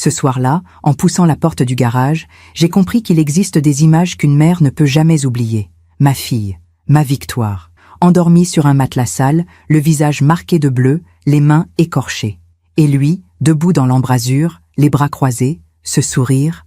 Ce soir-là, en poussant la porte du garage, j'ai compris qu'il existe des images qu'une mère ne peut jamais oublier. Ma fille, ma Victoire, endormie sur un matelas sale, le visage marqué de bleu, les mains écorchées. Et lui, debout dans l'embrasure, les bras croisés, ce sourire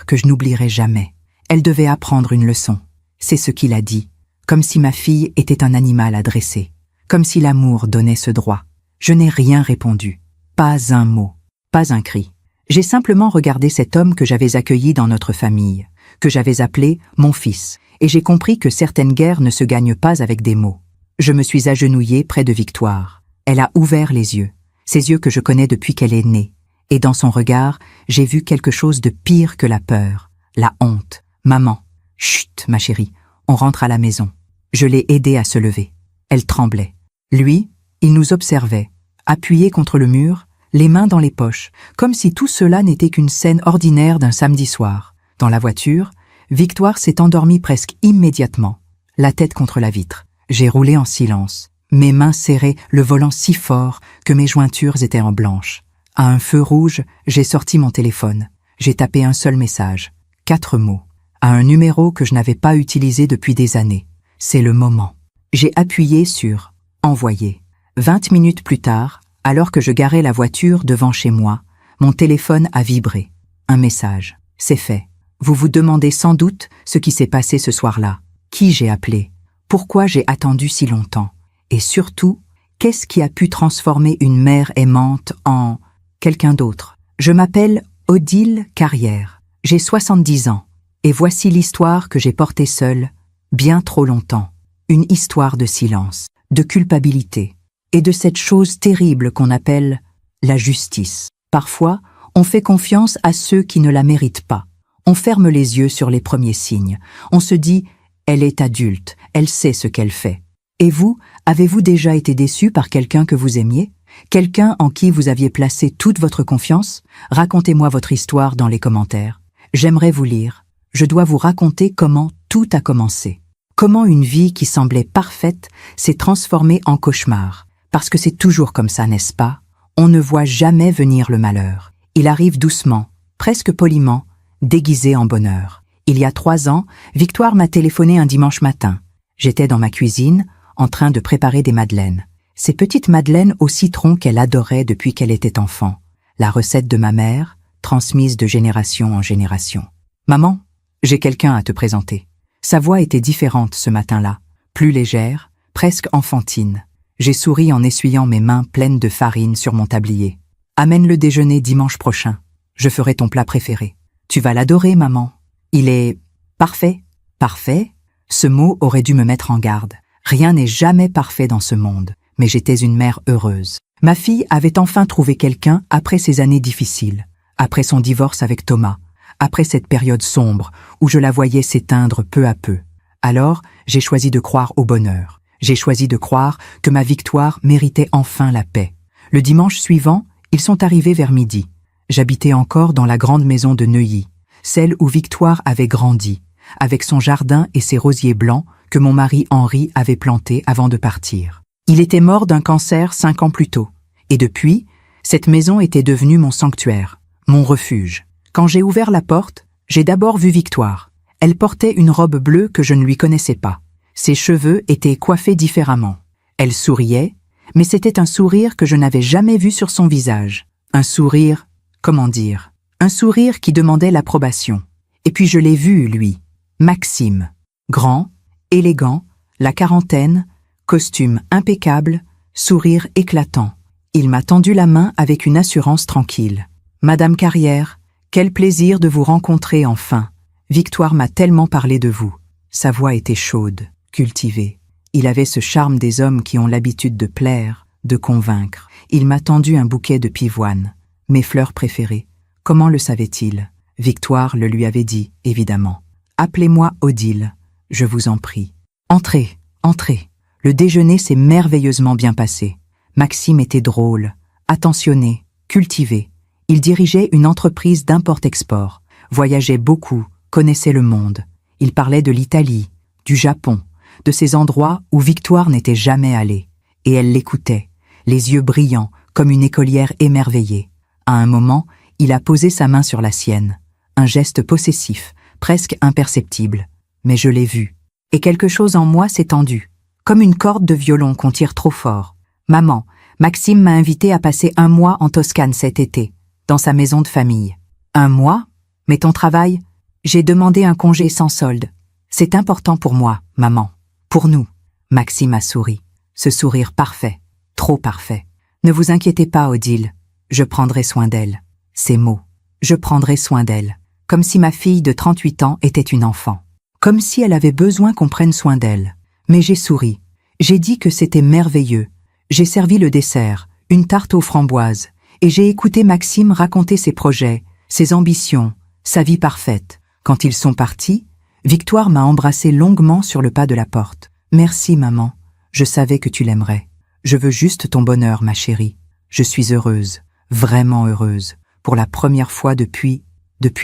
que je n'oublierai jamais. Elle devait apprendre une leçon. C'est ce qu'il a dit, comme si ma fille était un animal à dresser, comme si l'amour donnait ce droit. Je n'ai rien répondu, pas un mot, pas un cri. J'ai simplement regardé cet homme que j'avais accueilli dans notre famille, que j'avais appelé mon fils, et j'ai compris que certaines guerres ne se gagnent pas avec des mots. Je me suis agenouillée près de Victoire. Elle a ouvert les yeux, ces yeux que je connais depuis qu'elle est née, et dans son regard, j'ai vu quelque chose de pire que la peur, la honte. Maman, chut, ma chérie, on rentre à la maison. Je l'ai aidée à se lever. Elle tremblait. Lui, il nous observait, appuyé contre le mur, les mains dans les poches, comme si tout cela n'était qu'une scène ordinaire d'un samedi soir. Dans la voiture, Victoire s'est endormie presque immédiatement, la tête contre la vitre. J'ai roulé en silence, mes mains serraient le volant si fort que mes jointures étaient en blanche. À un feu rouge, j'ai sorti mon téléphone. J'ai tapé un seul message, 4 mots, à un numéro que je n'avais pas utilisé depuis des années. C'est le moment. J'ai appuyé sur « Envoyer ». 20 minutes plus tard, alors que je garais la voiture devant chez moi, mon téléphone a vibré. Un message. C'est fait. Vous vous demandez sans doute ce qui s'est passé ce soir-là. Qui j'ai appelé? Pourquoi j'ai attendu si longtemps? Et surtout, qu'est-ce qui a pu transformer une mère aimante en quelqu'un d'autre? Je m'appelle Odile Carrière. J'ai 70 ans. Et voici l'histoire que j'ai portée seule, bien trop longtemps. Une histoire de silence, de culpabilité, et de cette chose terrible qu'on appelle la justice. Parfois, on fait confiance à ceux qui ne la méritent pas. On ferme les yeux sur les premiers signes. On se dit « elle est adulte, elle sait ce qu'elle fait ». Et vous, avez-vous déjà été déçu par quelqu'un que vous aimiez? Quelqu'un en qui vous aviez placé toute votre confiance? Racontez-moi votre histoire dans les commentaires. J'aimerais vous lire. Je dois vous raconter comment tout a commencé. Comment une vie qui semblait parfaite s'est transformée en cauchemar. Parce que c'est toujours comme ça, n'est-ce pas? On ne voit jamais venir le malheur. Il arrive doucement, presque poliment, déguisé en bonheur. Il y a 3 ans, Victoire m'a téléphoné un dimanche matin. J'étais dans ma cuisine, en train de préparer des madeleines. Ces petites madeleines au citron qu'elle adorait depuis qu'elle était enfant. La recette de ma mère, transmise de génération en génération. « Maman, j'ai quelqu'un à te présenter. » Sa voix était différente ce matin-là, plus légère, presque enfantine. J'ai souri en essuyant mes mains pleines de farine sur mon tablier. « Amène le déjeuner dimanche prochain. Je ferai ton plat préféré. Tu vas l'adorer, maman. Il est parfait. » Parfait? Ce mot aurait dû me mettre en garde. Rien n'est jamais parfait dans ce monde, mais j'étais une mère heureuse. Ma fille avait enfin trouvé quelqu'un après ces années difficiles, après son divorce avec Thomas, après cette période sombre où je la voyais s'éteindre peu à peu. Alors, j'ai choisi de croire au bonheur. J'ai choisi de croire que ma Victoire méritait enfin la paix. Le dimanche suivant, ils sont arrivés vers midi. J'habitais encore dans la grande maison de Neuilly, celle où Victoire avait grandi, avec son jardin et ses rosiers blancs que mon mari Henri avait plantés avant de partir. Il était mort d'un cancer 5 ans plus tôt, et depuis, cette maison était devenue mon sanctuaire, mon refuge. Quand j'ai ouvert la porte, j'ai d'abord vu Victoire. Elle portait une robe bleue que je ne lui connaissais pas. Ses cheveux étaient coiffés différemment. Elle souriait, mais c'était un sourire que je n'avais jamais vu sur son visage. Un sourire, comment dire, un sourire qui demandait l'approbation. Et puis je l'ai vu, lui, Maxime, grand, élégant, la quarantaine, costume impeccable, sourire éclatant. Il m'a tendu la main avec une assurance tranquille. « Madame Carrière, quel plaisir de vous rencontrer enfin. Victoire m'a tellement parlé de vous. » Sa voix était chaude, cultivée. Il avait ce charme des hommes qui ont l'habitude de plaire, de convaincre. Il m'a tendu un bouquet de pivoine, mes fleurs préférées. Comment le savait-il? Victoire le lui avait dit, évidemment. « Appelez-moi Odile, je vous en prie. »« Entrez, entrez. » Le déjeuner s'est merveilleusement bien passé. Maxime était drôle, attentionné, cultivé. Il dirigeait une entreprise d'import-export, voyageait beaucoup, connaissait le monde. Il parlait de l'Italie, du Japon, de ces endroits où Victoire n'était jamais allée. Et elle l'écoutait, les yeux brillants comme une écolière émerveillée. À un moment, Il a posé sa main sur la sienne. Un geste possessif, presque imperceptible. Mais je l'ai vu. Et quelque chose en moi s'est tendu. Comme une corde de violon qu'on tire trop fort. Maman, Maxime m'a invité à passer 1 mois en Toscane cet été, dans sa maison de famille. 1 mois? Mais ton travail? J'ai demandé un congé sans solde. C'est important pour moi, maman. Pour nous. Maxime a souri. Ce sourire parfait. Trop parfait. Ne vous inquiétez pas, Odile. Je prendrai soin d'elle. Ces mots. Je prendrai soin d'elle. Comme si ma fille de 38 ans était une enfant. Comme si elle avait besoin qu'on prenne soin d'elle. Mais j'ai souri. J'ai dit que c'était merveilleux. J'ai servi le dessert, une tarte aux framboises, et j'ai écouté Maxime raconter ses projets, ses ambitions, sa vie parfaite. Quand ils sont partis, Victoire m'a embrassé longuement sur le pas de la porte. Merci, maman. Je savais que tu l'aimerais. Je veux juste ton bonheur, ma chérie. Je suis heureuse, vraiment heureuse, pour la première fois depuis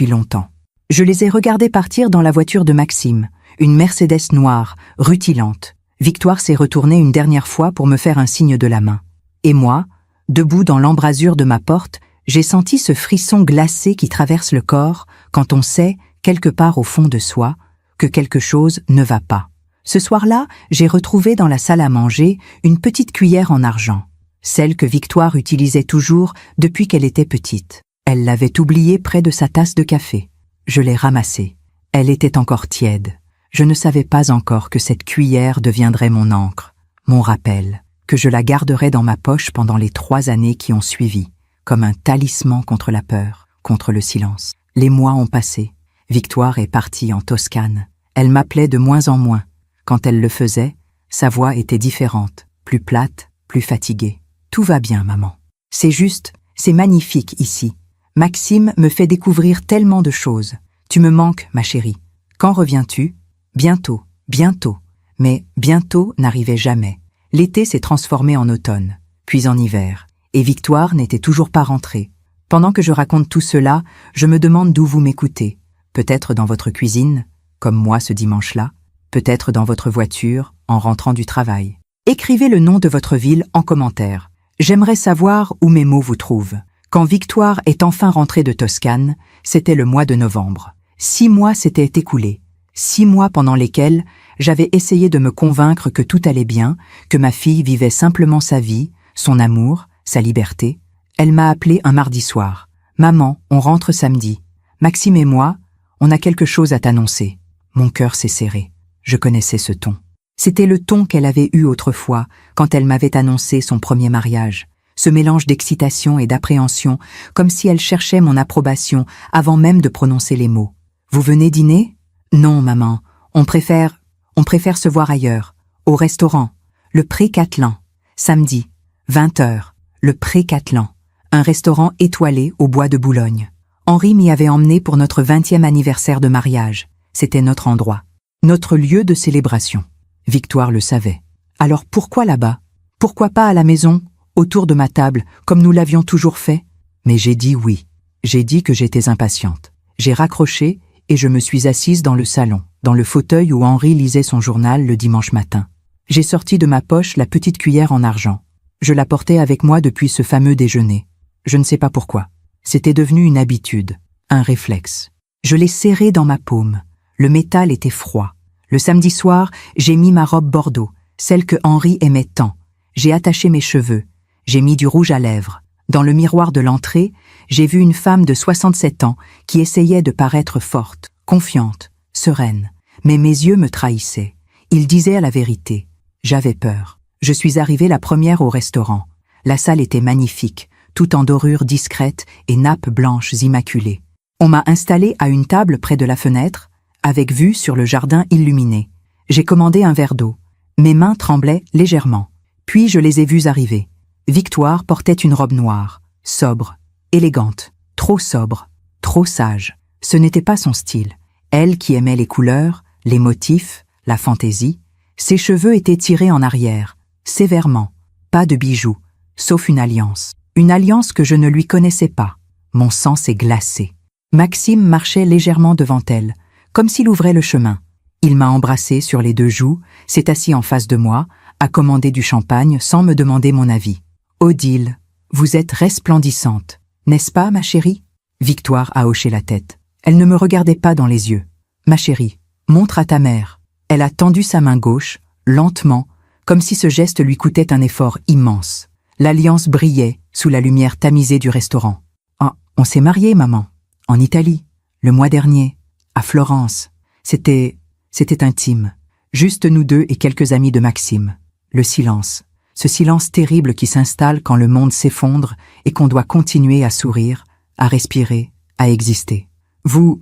longtemps. Je les ai regardés partir dans la voiture de Maxime, une Mercedes noire, rutilante. Victoire s'est retournée une dernière fois pour me faire un signe de la main. Et moi, debout dans l'embrasure de ma porte, j'ai senti ce frisson glacé qui traverse le corps quand on sait, quelque part au fond de soi, que quelque chose ne va pas. Ce soir-là, j'ai retrouvé dans la salle à manger une petite cuillère en argent, celle que Victoire utilisait toujours depuis qu'elle était petite. Elle l'avait oubliée près de sa tasse de café. Je l'ai ramassée. Elle était encore tiède. Je ne savais pas encore que cette cuillère deviendrait mon encre, mon rappel, que je la garderais dans ma poche pendant les 3 années qui ont suivi, comme un talisman contre la peur, contre le silence. Les mois ont passé. Victoire est partie en Toscane. Elle m'appelait de moins en moins. Quand elle le faisait, sa voix était différente, plus plate, plus fatiguée. Tout va bien, maman. C'est juste, c'est magnifique ici. Maxime me fait découvrir tellement de choses. Tu me manques, ma chérie. Quand reviens-tu? Bientôt, bientôt. Mais bientôt n'arrivait jamais. L'été s'est transformé en automne, puis en hiver, et Victoire n'était toujours pas rentrée. Pendant que je raconte tout cela, je me demande d'où vous m'écoutez. Peut-être dans votre cuisine, comme moi ce dimanche-là, peut-être dans votre voiture, en rentrant du travail. Écrivez le nom de votre ville en commentaire. J'aimerais savoir où mes mots vous trouvent. Quand Victoire est enfin rentrée de Toscane, c'était le mois de novembre. 6 mois s'étaient écoulés. 6 mois pendant lesquels j'avais essayé de me convaincre que tout allait bien, que ma fille vivait simplement sa vie, son amour, sa liberté. Elle m'a appelé un mardi soir. « Maman, on rentre samedi. Maxime et moi, on a quelque chose à t'annoncer. » Mon cœur s'est serré. Je connaissais ce ton. C'était le ton qu'elle avait eu autrefois, quand elle m'avait annoncé son premier mariage. Ce mélange d'excitation et d'appréhension, comme si elle cherchait mon approbation avant même de prononcer les mots. « Vous venez dîner ?»« Non, maman. On préfère se voir ailleurs. Au restaurant. Le Pré Catelan. Samedi. 20h. Le Pré Catelan. Un restaurant étoilé au bois de Boulogne. Henri m'y avait emmené pour notre 20e anniversaire de mariage. C'était notre endroit. Notre lieu de célébration. Victoire le savait. Alors pourquoi là-bas? Pourquoi pas à la maison, autour de ma table, comme nous l'avions toujours fait? Mais j'ai dit oui. J'ai dit que j'étais impatiente. J'ai raccroché et je me suis assise dans le salon, dans le fauteuil où Henri lisait son journal le dimanche matin. J'ai sorti de ma poche la petite cuillère en argent. Je la portais avec moi depuis ce fameux déjeuner. Je ne sais pas pourquoi. C'était devenu une habitude, un réflexe. Je l'ai serrée dans ma paume. Le métal était froid. Le samedi soir, j'ai mis ma robe bordeaux, celle que Henri aimait tant. J'ai attaché mes cheveux. J'ai mis du rouge à lèvres. Dans le miroir de l'entrée, j'ai vu une femme de 67 ans qui essayait de paraître forte, confiante, sereine. Mais mes yeux me trahissaient. Ils disaient la vérité. J'avais peur. Je suis arrivée la première au restaurant. La salle était magnifique, tout en dorure discrète et nappes blanches immaculées. On m'a installée à une table près de la fenêtre, avec vue sur le jardin illuminé. J'ai commandé un verre d'eau. Mes mains tremblaient légèrement. Puis je les ai vues arriver. Victoire portait une robe noire, sobre, élégante, trop sobre, trop sage. Ce n'était pas son style. Elle qui aimait les couleurs, les motifs, la fantaisie, ses cheveux étaient tirés en arrière, sévèrement, pas de bijoux, sauf une alliance que je ne lui connaissais pas. Mon sang s'est glacé. Maxime marchait légèrement devant elle, comme s'il ouvrait le chemin. Il m'a embrassée sur les 2 joues, s'est assis en face de moi, a commandé du champagne sans me demander mon avis. « Odile, vous êtes resplendissante, n'est-ce pas, ma chérie ?» Victoire a hoché la tête. Elle ne me regardait pas dans les yeux. Ma chérie, montre à ta mère. Elle a tendu sa main gauche, lentement, comme si ce geste lui coûtait un effort immense. L'alliance brillait sous la lumière tamisée du restaurant. Ah, on s'est mariés, maman. En Italie, le mois dernier, à Florence. C'était intime. Juste nous deux et quelques amis de Maxime. Le silence. Ce silence terrible qui s'installe quand le monde s'effondre et qu'on doit continuer à sourire, à respirer, à exister. Vous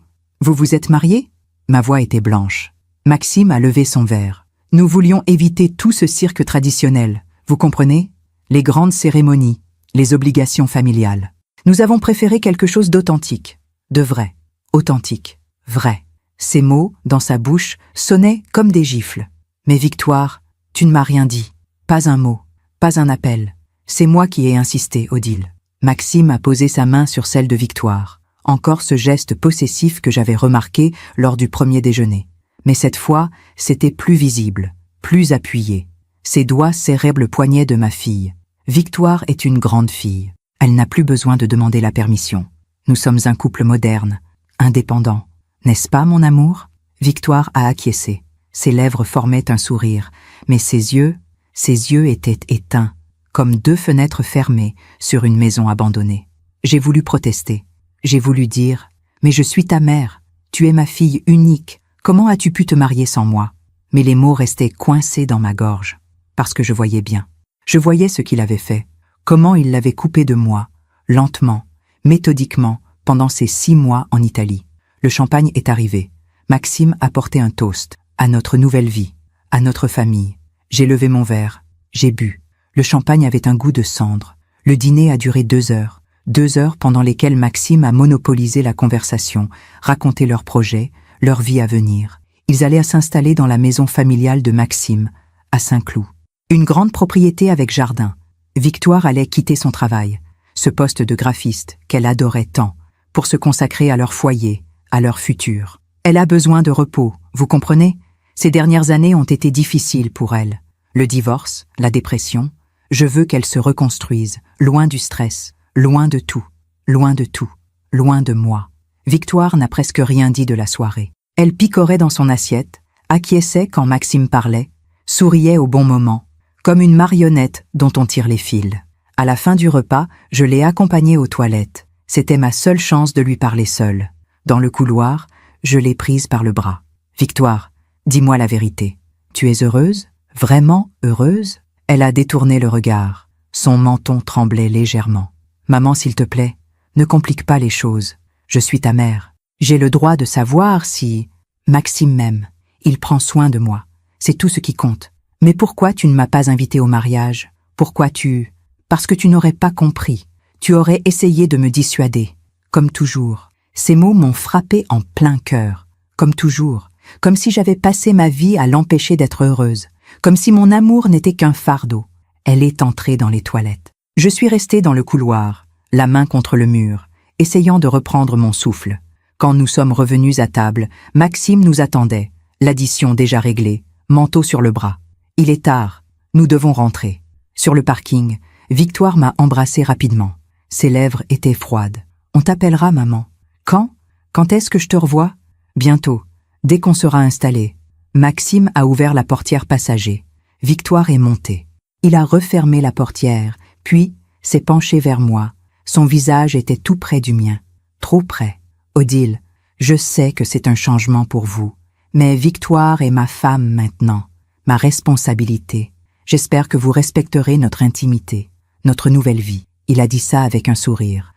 êtes mariés? Ma voix était blanche. Maxime a levé son verre. Nous voulions éviter tout ce cirque traditionnel. Vous comprenez? Les grandes cérémonies, les obligations familiales. Nous avons préféré quelque chose d'authentique, de vrai, authentique, vrai. Ces mots, dans sa bouche, sonnaient comme des gifles. Mais Victoire, tu ne m'as rien dit. Pas un mot, pas un appel. C'est moi qui ai insisté, Odile. Maxime a posé sa main sur celle de Victoire. Encore ce geste possessif que j'avais remarqué lors du premier déjeuner. Mais cette fois, c'était plus visible, plus appuyé. Ses doigts serraient le poignet de ma fille. Victoire est une grande fille. Elle n'a plus besoin de demander la permission. Nous sommes un couple moderne, indépendant. N'est-ce pas, mon amour? Victoire a acquiescé. Ses lèvres formaient un sourire, mais ses yeux étaient éteints, comme deux fenêtres fermées sur une maison abandonnée. J'ai voulu protester. J'ai voulu dire « Mais je suis ta mère. Tu es ma fille unique. Comment as-tu pu te marier sans moi ?» Mais les mots restaient coincés dans ma gorge, parce que je voyais bien. Je voyais ce qu'il avait fait, comment il l'avait coupé de moi, lentement, méthodiquement, pendant ces 6 mois en Italie. Le champagne est arrivé. Maxime a porté un toast à notre nouvelle vie, à notre famille. J'ai levé mon verre, j'ai bu. Le champagne avait un goût de cendre. Le dîner a duré 2 heures. 2 heures pendant lesquelles Maxime a monopolisé la conversation, raconté leurs projets, leur vie à venir. Ils allaient s'installer dans la maison familiale de Maxime, à Saint-Cloud. Une grande propriété avec jardin. Victoire allait quitter son travail, ce poste de graphiste qu'elle adorait tant, pour se consacrer à leur foyer, à leur futur. Elle a besoin de repos, vous comprenez? Ces dernières années ont été difficiles pour elle. Le divorce, la dépression. Je veux qu'elle se reconstruise, loin du stress, loin de tout, loin de tout, loin de moi. Victoire n'a presque rien dit de la soirée. Elle picorait dans son assiette, acquiesçait quand Maxime parlait, souriait au bon moment, comme une marionnette dont on tire les fils. À la fin du repas, je l'ai accompagnée aux toilettes. C'était ma seule chance de lui parler seule. Dans le couloir, je l'ai prise par le bras. « Victoire, dis-moi la vérité. Tu es heureuse? Vraiment heureuse ?» Elle a détourné le regard. Son menton tremblait légèrement. « Maman, s'il te plaît, ne complique pas les choses. Je suis ta mère. J'ai le droit de savoir si... Maxime m'aime. Il prend soin de moi. C'est tout ce qui compte. Mais pourquoi tu ne m'as pas invité au mariage? Pourquoi tu... Parce que tu n'aurais pas compris. Tu aurais essayé de me dissuader. Comme toujours. » Ces mots m'ont frappé en plein cœur. Comme toujours. Comme si j'avais passé ma vie à l'empêcher d'être heureuse. Comme si mon amour n'était qu'un fardeau. Elle est entrée dans les toilettes. Je suis restée dans le couloir, la main contre le mur, essayant de reprendre mon souffle. Quand nous sommes revenus à table, Maxime nous attendait, l'addition déjà réglée, manteau sur le bras. Il est tard, nous devons rentrer. Sur le parking, Victoire m'a embrassée rapidement. Ses lèvres étaient froides. On t'appellera, maman. Quand? Quand est-ce que je te revois? Bientôt, dès qu'on sera installé. Maxime a ouvert la portière passager. Victoire est montée. Il a refermé la portière, puis s'est penché vers moi. Son visage était tout près du mien. Trop près. Odile, je sais que c'est un changement pour vous, mais Victoire est ma femme maintenant, ma responsabilité. J'espère que vous respecterez notre intimité, notre nouvelle vie. Il a dit ça avec un sourire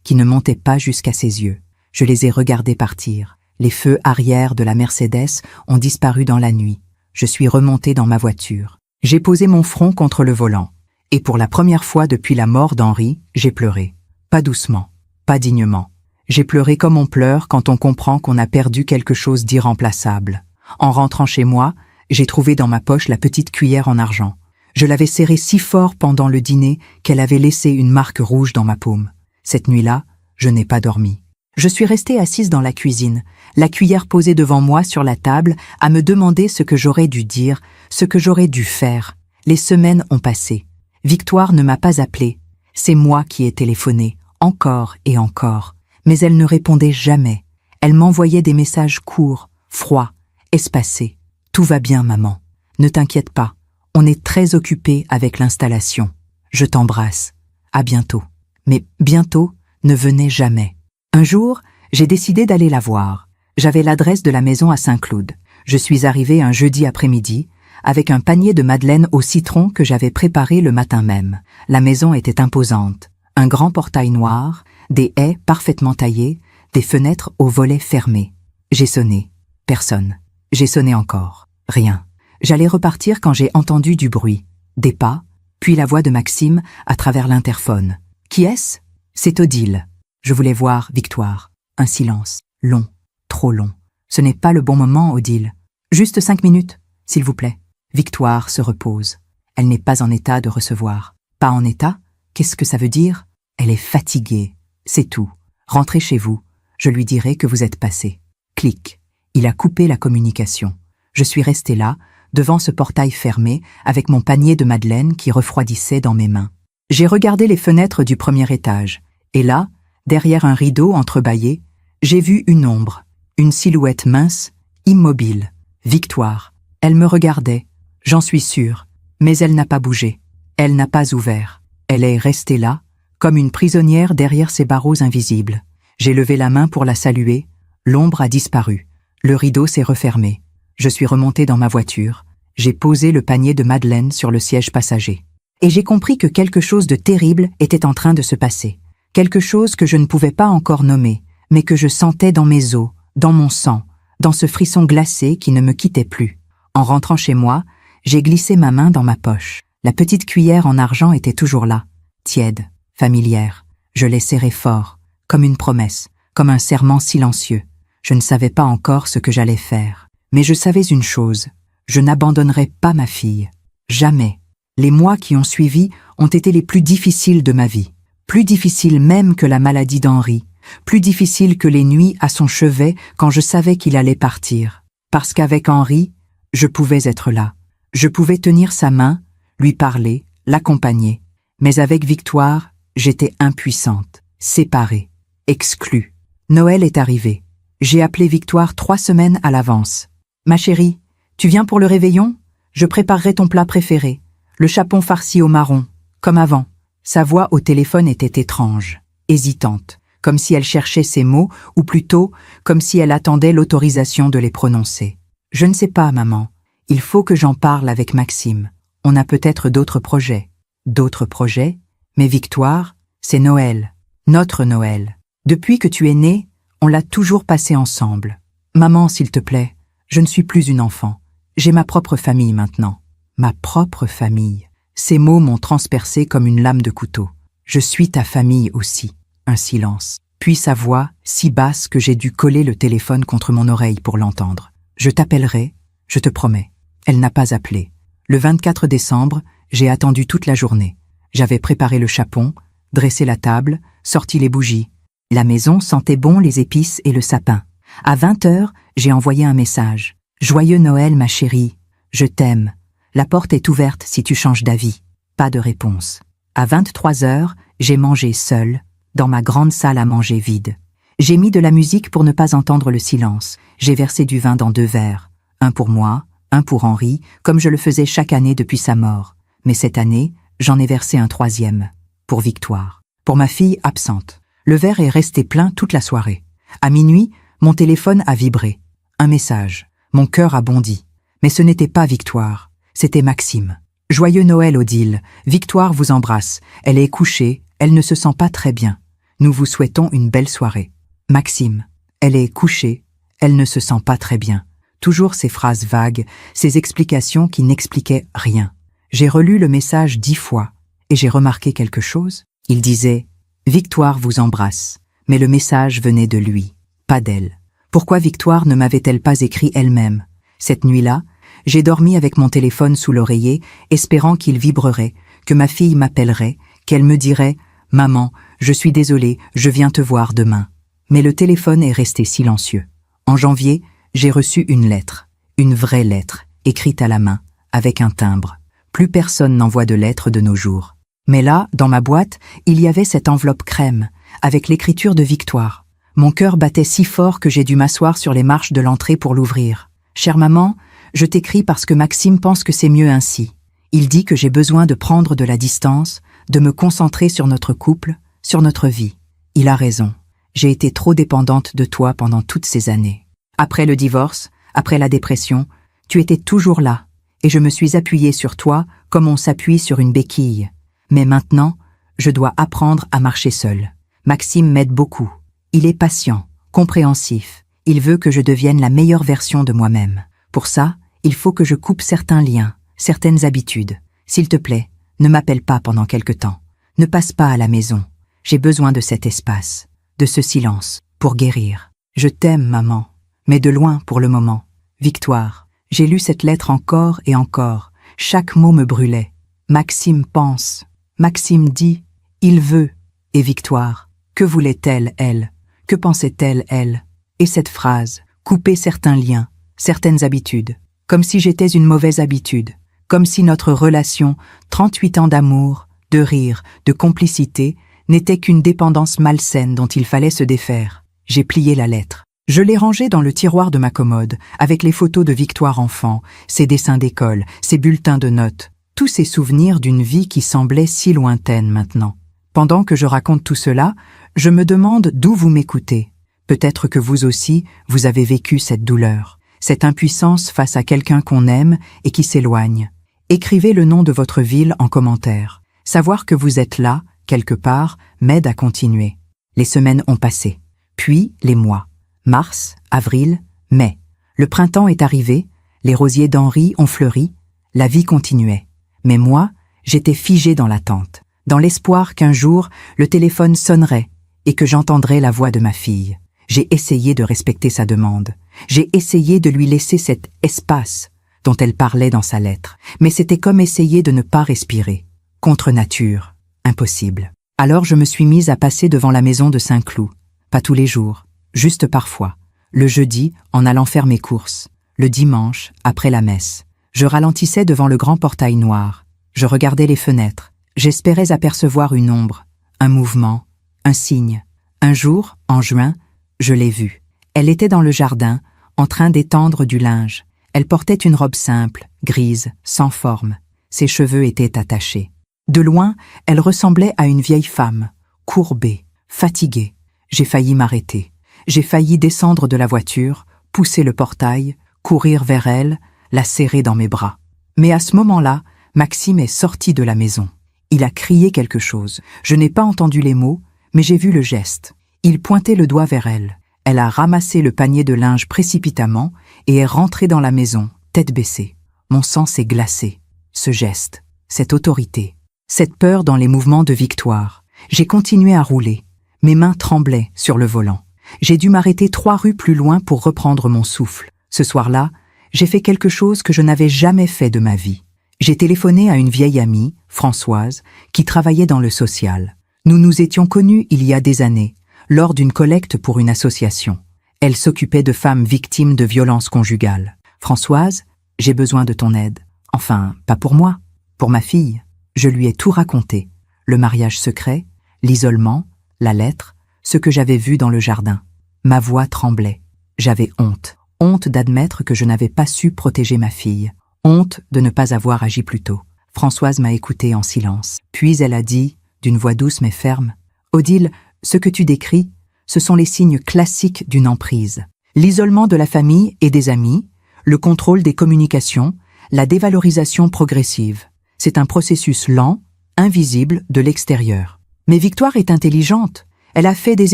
qui ne montait pas jusqu'à ses yeux. Je les ai regardés partir. Les feux arrière de la Mercedes ont disparu dans la nuit. Je suis remontée dans ma voiture. J'ai posé mon front contre le volant. Et pour la première fois depuis la mort d'Henri, j'ai pleuré. Pas doucement, pas dignement. J'ai pleuré comme on pleure quand on comprend qu'on a perdu quelque chose d'irremplaçable. En rentrant chez moi, j'ai trouvé dans ma poche la petite cuillère en argent. Je l'avais serrée si fort pendant le dîner qu'elle avait laissé une marque rouge dans ma paume. Cette nuit-là, je n'ai pas dormi. Je suis restée assise dans la cuisine, la cuillère posée devant moi sur la table, à me demander ce que j'aurais dû dire, ce que j'aurais dû faire. Les semaines ont passé. Victoire ne m'a pas appelée. C'est moi qui ai téléphoné, encore et encore, mais elle ne répondait jamais. Elle m'envoyait des messages courts, froids, espacés. Tout va bien, maman. Ne t'inquiète pas. On est très occupé avec l'installation. Je t'embrasse. À bientôt. Mais bientôt ne venait jamais. Un jour, j'ai décidé d'aller la voir. J'avais l'adresse de la maison à Saint-Cloud. Je suis arrivée un jeudi après-midi avec un panier de madeleines au citron que j'avais préparé le matin même. La maison était imposante. Un grand portail noir, des haies parfaitement taillées, des fenêtres aux volets fermés. J'ai sonné. Personne. J'ai sonné encore. Rien. J'allais repartir quand j'ai entendu du bruit. Des pas, puis la voix de Maxime à travers l'interphone. « Qui est-ce » ? « C'est Odile. » Je voulais voir Victoire. Un silence. Long. Trop long. « Ce n'est pas le bon moment, Odile. Juste 5 minutes, s'il vous plaît. » Victoire se repose. Elle n'est pas en état de recevoir. Pas en état ? Qu'est-ce que ça veut dire ? Elle est fatiguée. C'est tout. Rentrez chez vous. Je lui dirai que vous êtes passé. Clic. Il a coupé la communication. Je suis restée là, devant ce portail fermé, avec mon panier de madeleine qui refroidissait dans mes mains. J'ai regardé les fenêtres du premier étage, et là, derrière un rideau entrebâillé, j'ai vu une ombre, une silhouette mince, immobile. Victoire. Elle me regardait, j'en suis sûre, mais elle n'a pas bougé. Elle n'a pas ouvert. Elle est restée là, comme une prisonnière derrière ses barreaux invisibles. J'ai levé la main pour la saluer, l'ombre a disparu. Le rideau s'est refermé. Je suis remontée dans ma voiture. J'ai posé le panier de madeleine sur le siège passager. Et j'ai compris que quelque chose de terrible était en train de se passer. Quelque chose que je ne pouvais pas encore nommer, mais que je sentais dans mes os, dans mon sang, dans ce frisson glacé qui ne me quittait plus. En rentrant chez moi, j'ai glissé ma main dans ma poche. La petite cuillère en argent était toujours là, tiède, familière. Je l'ai serrée fort, comme une promesse, comme un serment silencieux. Je ne savais pas encore ce que j'allais faire. Mais je savais une chose, je n'abandonnerai pas ma fille. Jamais. Les mois qui ont suivi ont été les plus difficiles de ma vie. Plus difficiles même que la maladie d'Henri. Plus difficiles que les nuits à son chevet quand je savais qu'il allait partir. Parce qu'avec Henri, je pouvais être là. Je pouvais tenir sa main, lui parler, l'accompagner. Mais avec Victoire, j'étais impuissante, séparée, exclue. Noël est arrivé. J'ai appelé Victoire 3 semaines à l'avance. « Ma chérie, tu viens pour le réveillon ? Je préparerai ton plat préféré. Le chapon farci au marron, comme avant. » Sa voix au téléphone était étrange, hésitante, comme si elle cherchait ses mots, ou plutôt comme si elle attendait l'autorisation de les prononcer. « Je ne sais pas, maman. Il faut que j'en parle avec Maxime. On a peut-être d'autres projets. » D'autres projets ? Mais Victoire, c'est Noël. Notre Noël. Depuis que tu es née, on l'a toujours passé ensemble. Maman, s'il te plaît, je ne suis plus une enfant. J'ai ma propre famille maintenant. Ma propre famille. Ces mots m'ont transpercé comme une lame de couteau. Je suis ta famille aussi. Un silence. Puis sa voix, si basse que j'ai dû coller le téléphone contre mon oreille pour l'entendre. Je t'appellerai, je te promets. Elle n'a pas appelé. Le 24 décembre, j'ai attendu toute la journée. J'avais préparé le chapon, dressé la table, sorti les bougies. La maison sentait bon les épices et le sapin. À 20h, j'ai envoyé un message. « Joyeux Noël, ma chérie. Je t'aime. La porte est ouverte si tu changes d'avis. » Pas de réponse. À 23h, j'ai mangé seule, dans ma grande salle à manger vide. J'ai mis de la musique pour ne pas entendre le silence. J'ai versé du vin dans 2 verres. Un pour moi, un pour Henri, comme je le faisais chaque année depuis sa mort. Mais cette année, j'en ai versé un 3e. Pour Victoire. Pour ma fille absente. Le verre est resté plein toute la soirée. À minuit, mon téléphone a vibré. Un message. Mon cœur a bondi. Mais ce n'était pas Victoire. C'était Maxime. « Joyeux Noël, Odile. Victoire vous embrasse. Elle est couchée. Elle ne se sent pas très bien. Nous vous souhaitons une belle soirée. » Maxime. Elle est couchée. Elle ne se sent pas très bien. Toujours ces phrases vagues, ces explications qui n'expliquaient rien. J'ai relu le message 10 fois et j'ai remarqué quelque chose. Il disait « Victoire vous embrasse ». Mais le message venait de lui, pas d'elle. Pourquoi Victoire ne m'avait-elle pas écrit elle-même? Cette nuit-là, j'ai dormi avec mon téléphone sous l'oreiller, espérant qu'il vibrerait, que ma fille m'appellerait, qu'elle me dirait « Maman, je suis désolée, je viens te voir demain ». Mais le téléphone est resté silencieux. En janvier, j'ai reçu une lettre, une vraie lettre, écrite à la main, avec un timbre. Plus personne n'envoie de lettres de nos jours. Mais là, dans ma boîte, il y avait cette enveloppe crème, avec l'écriture de Victoire. Mon cœur battait si fort que j'ai dû m'asseoir sur les marches de l'entrée pour l'ouvrir. Chère maman, je t'écris parce que Maxime pense que c'est mieux ainsi. Il dit que j'ai besoin de prendre de la distance, de me concentrer sur notre couple, sur notre vie. Il a raison. J'ai été trop dépendante de toi pendant toutes ces années. Après le divorce, après la dépression, tu étais toujours là, et je me suis appuyée sur toi comme on s'appuie sur une béquille. Mais maintenant, je dois apprendre à marcher seule. Maxime m'aide beaucoup. Il est patient, compréhensif. Il veut que je devienne la meilleure version de moi-même. Pour ça, il faut que je coupe certains liens, certaines habitudes. S'il te plaît, ne m'appelle pas pendant quelque temps. Ne passe pas à la maison. J'ai besoin de cet espace, de ce silence, pour guérir. Je t'aime, maman, mais de loin pour le moment. Victoire. J'ai lu cette lettre encore et encore. Chaque mot me brûlait. Maxime pense. Maxime dit. Il veut. Et Victoire. Que voulait-elle, elle? Que pensait-elle, elle? Et cette phrase. Couper certains liens, certaines habitudes. Comme si j'étais une mauvaise habitude. Comme si notre relation, 38 ans d'amour, de rire, de complicité, n'était qu'une dépendance malsaine dont il fallait se défaire. J'ai plié la lettre. Je l'ai rangée dans le tiroir de ma commode, avec les photos de Victoire enfant, ses dessins d'école, ses bulletins de notes, tous ces souvenirs d'une vie qui semblait si lointaine maintenant. Pendant que je raconte tout cela, je me demande d'où vous m'écoutez. Peut-être que vous aussi, vous avez vécu cette douleur, cette impuissance face à quelqu'un qu'on aime et qui s'éloigne. Écrivez le nom de votre ville en commentaire. Savoir que vous êtes là, quelque part, m'aide à continuer. Les semaines ont passé, puis les mois. Mars, avril, mai. Le printemps est arrivé, les rosiers d'Henri ont fleuri, la vie continuait. Mais moi, j'étais figée dans l'attente, dans l'espoir qu'un jour, le téléphone sonnerait et que j'entendrais la voix de ma fille. J'ai essayé de respecter sa demande. J'ai essayé de lui laisser cet espace dont elle parlait dans sa lettre. Mais c'était comme essayer de ne pas respirer. Contre nature, impossible. Alors je me suis mise à passer devant la maison de Saint-Cloud. Pas tous les jours. Juste parfois, le jeudi en allant faire mes courses, le dimanche après la messe. Je ralentissais devant le grand portail noir, je regardais les fenêtres, j'espérais apercevoir une ombre, un mouvement, un signe. Un jour, en juin, je l'ai vue. Elle était dans le jardin, en train d'étendre du linge. Elle portait une robe simple, grise, sans forme. Ses cheveux étaient attachés. De loin, elle ressemblait à une vieille femme, courbée, fatiguée. J'ai failli m'arrêter. J'ai failli descendre de la voiture, pousser le portail, courir vers elle, la serrer dans mes bras. Mais à ce moment-là, Maxime est sorti de la maison. Il a crié quelque chose. Je n'ai pas entendu les mots, mais j'ai vu le geste. Il pointait le doigt vers elle. Elle a ramassé le panier de linge précipitamment et est rentrée dans la maison, tête baissée. Mon sang s'est glacé. Ce geste, cette autorité, cette peur dans les mouvements de Victoire. J'ai continué à rouler. Mes mains tremblaient sur le volant. J'ai dû m'arrêter 3 rues plus loin pour reprendre mon souffle. Ce soir-là, j'ai fait quelque chose que je n'avais jamais fait de ma vie. J'ai téléphoné à une vieille amie, Françoise, qui travaillait dans le social. Nous nous étions connus il y a des années, lors d'une collecte pour une association. Elle s'occupait de femmes victimes de violences conjugales. « Françoise, j'ai besoin de ton aide. Enfin, pas pour moi, pour ma fille. » Je lui ai tout raconté. Le mariage secret, l'isolement, la lettre, ce que j'avais vu dans le jardin. Ma voix tremblait. J'avais honte. Honte d'admettre que je n'avais pas su protéger ma fille. Honte de ne pas avoir agi plus tôt. Françoise m'a écoutée en silence. Puis elle a dit, d'une voix douce mais ferme, « Odile, ce que tu décris, ce sont les signes classiques d'une emprise. L'isolement de la famille et des amis, le contrôle des communications, la dévalorisation progressive. C'est un processus lent, invisible de l'extérieur. Mais Victoire est intelligente. Elle a fait des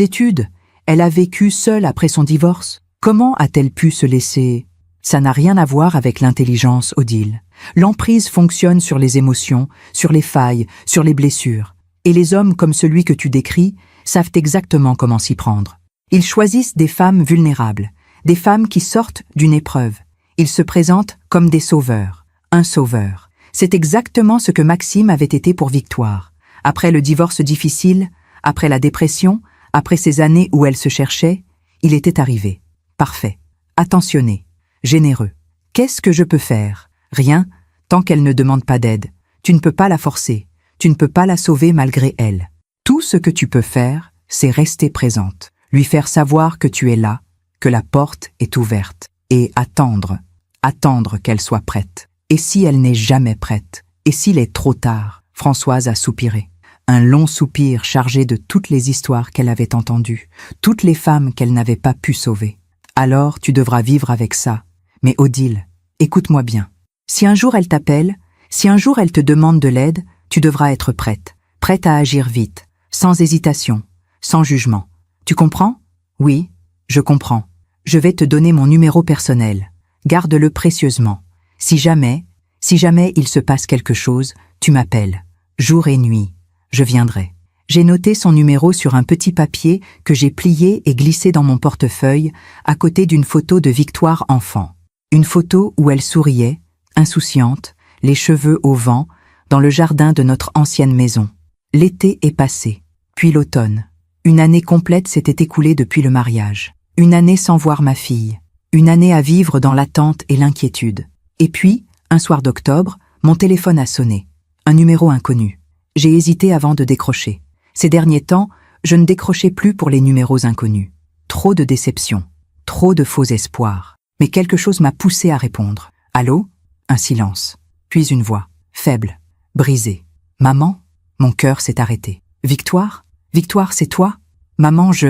études. Elle a vécu seule après son divorce. Comment a-t-elle pu se laisser? Ça n'a rien à voir avec l'intelligence, Odile. L'emprise fonctionne sur les émotions, sur les failles, sur les blessures. Et les hommes comme celui que tu décris savent exactement comment s'y prendre. Ils choisissent des femmes vulnérables, des femmes qui sortent d'une épreuve. Ils se présentent comme des sauveurs, un sauveur. C'est exactement ce que Maxime avait été pour Victoire. Après le divorce difficile, après la dépression, après ces années où elle se cherchait, il était arrivé. Parfait, attentionné, généreux. Qu'est-ce que je peux faire? Rien, tant qu'elle ne demande pas d'aide. Tu ne peux pas la forcer, tu ne peux pas la sauver malgré elle. Tout ce que tu peux faire, c'est rester présente, lui faire savoir que tu es là, que la porte est ouverte, et attendre qu'elle soit prête. Et si elle n'est jamais prête? Et s'il est trop tard? Françoise a soupiré. Un long soupir chargé de toutes les histoires qu'elle avait entendues, toutes les femmes qu'elle n'avait pas pu sauver. Alors tu devras vivre avec ça. Mais Odile, écoute-moi bien. Si un jour elle t'appelle, si un jour elle te demande de l'aide, tu devras être prête. Prête à agir vite, sans hésitation, sans jugement. Tu comprends? Oui, je comprends. Je vais te donner mon numéro personnel. Garde-le précieusement. Si jamais il se passe quelque chose, tu m'appelles. Jour et nuit, je viendrai. J'ai noté son numéro sur un petit papier que j'ai plié et glissé dans mon portefeuille, à côté d'une photo de Victoire enfant. Une photo où elle souriait, insouciante, les cheveux au vent, dans le jardin de notre ancienne maison. L'été est passé, puis l'automne. Une année complète s'était écoulée depuis le mariage. Une année sans voir ma fille. Une année à vivre dans l'attente et l'inquiétude. Et puis, un soir d'octobre, mon téléphone a sonné. Un numéro inconnu. J'ai hésité avant de décrocher. Ces derniers temps, je ne décrochais plus pour les numéros inconnus. Trop de déceptions, trop de faux espoirs. Mais quelque chose m'a poussé à répondre. Allô? Un silence. Puis une voix, faible, brisée. Maman? Mon cœur s'est arrêté. Victoire? Victoire, c'est toi? Maman, je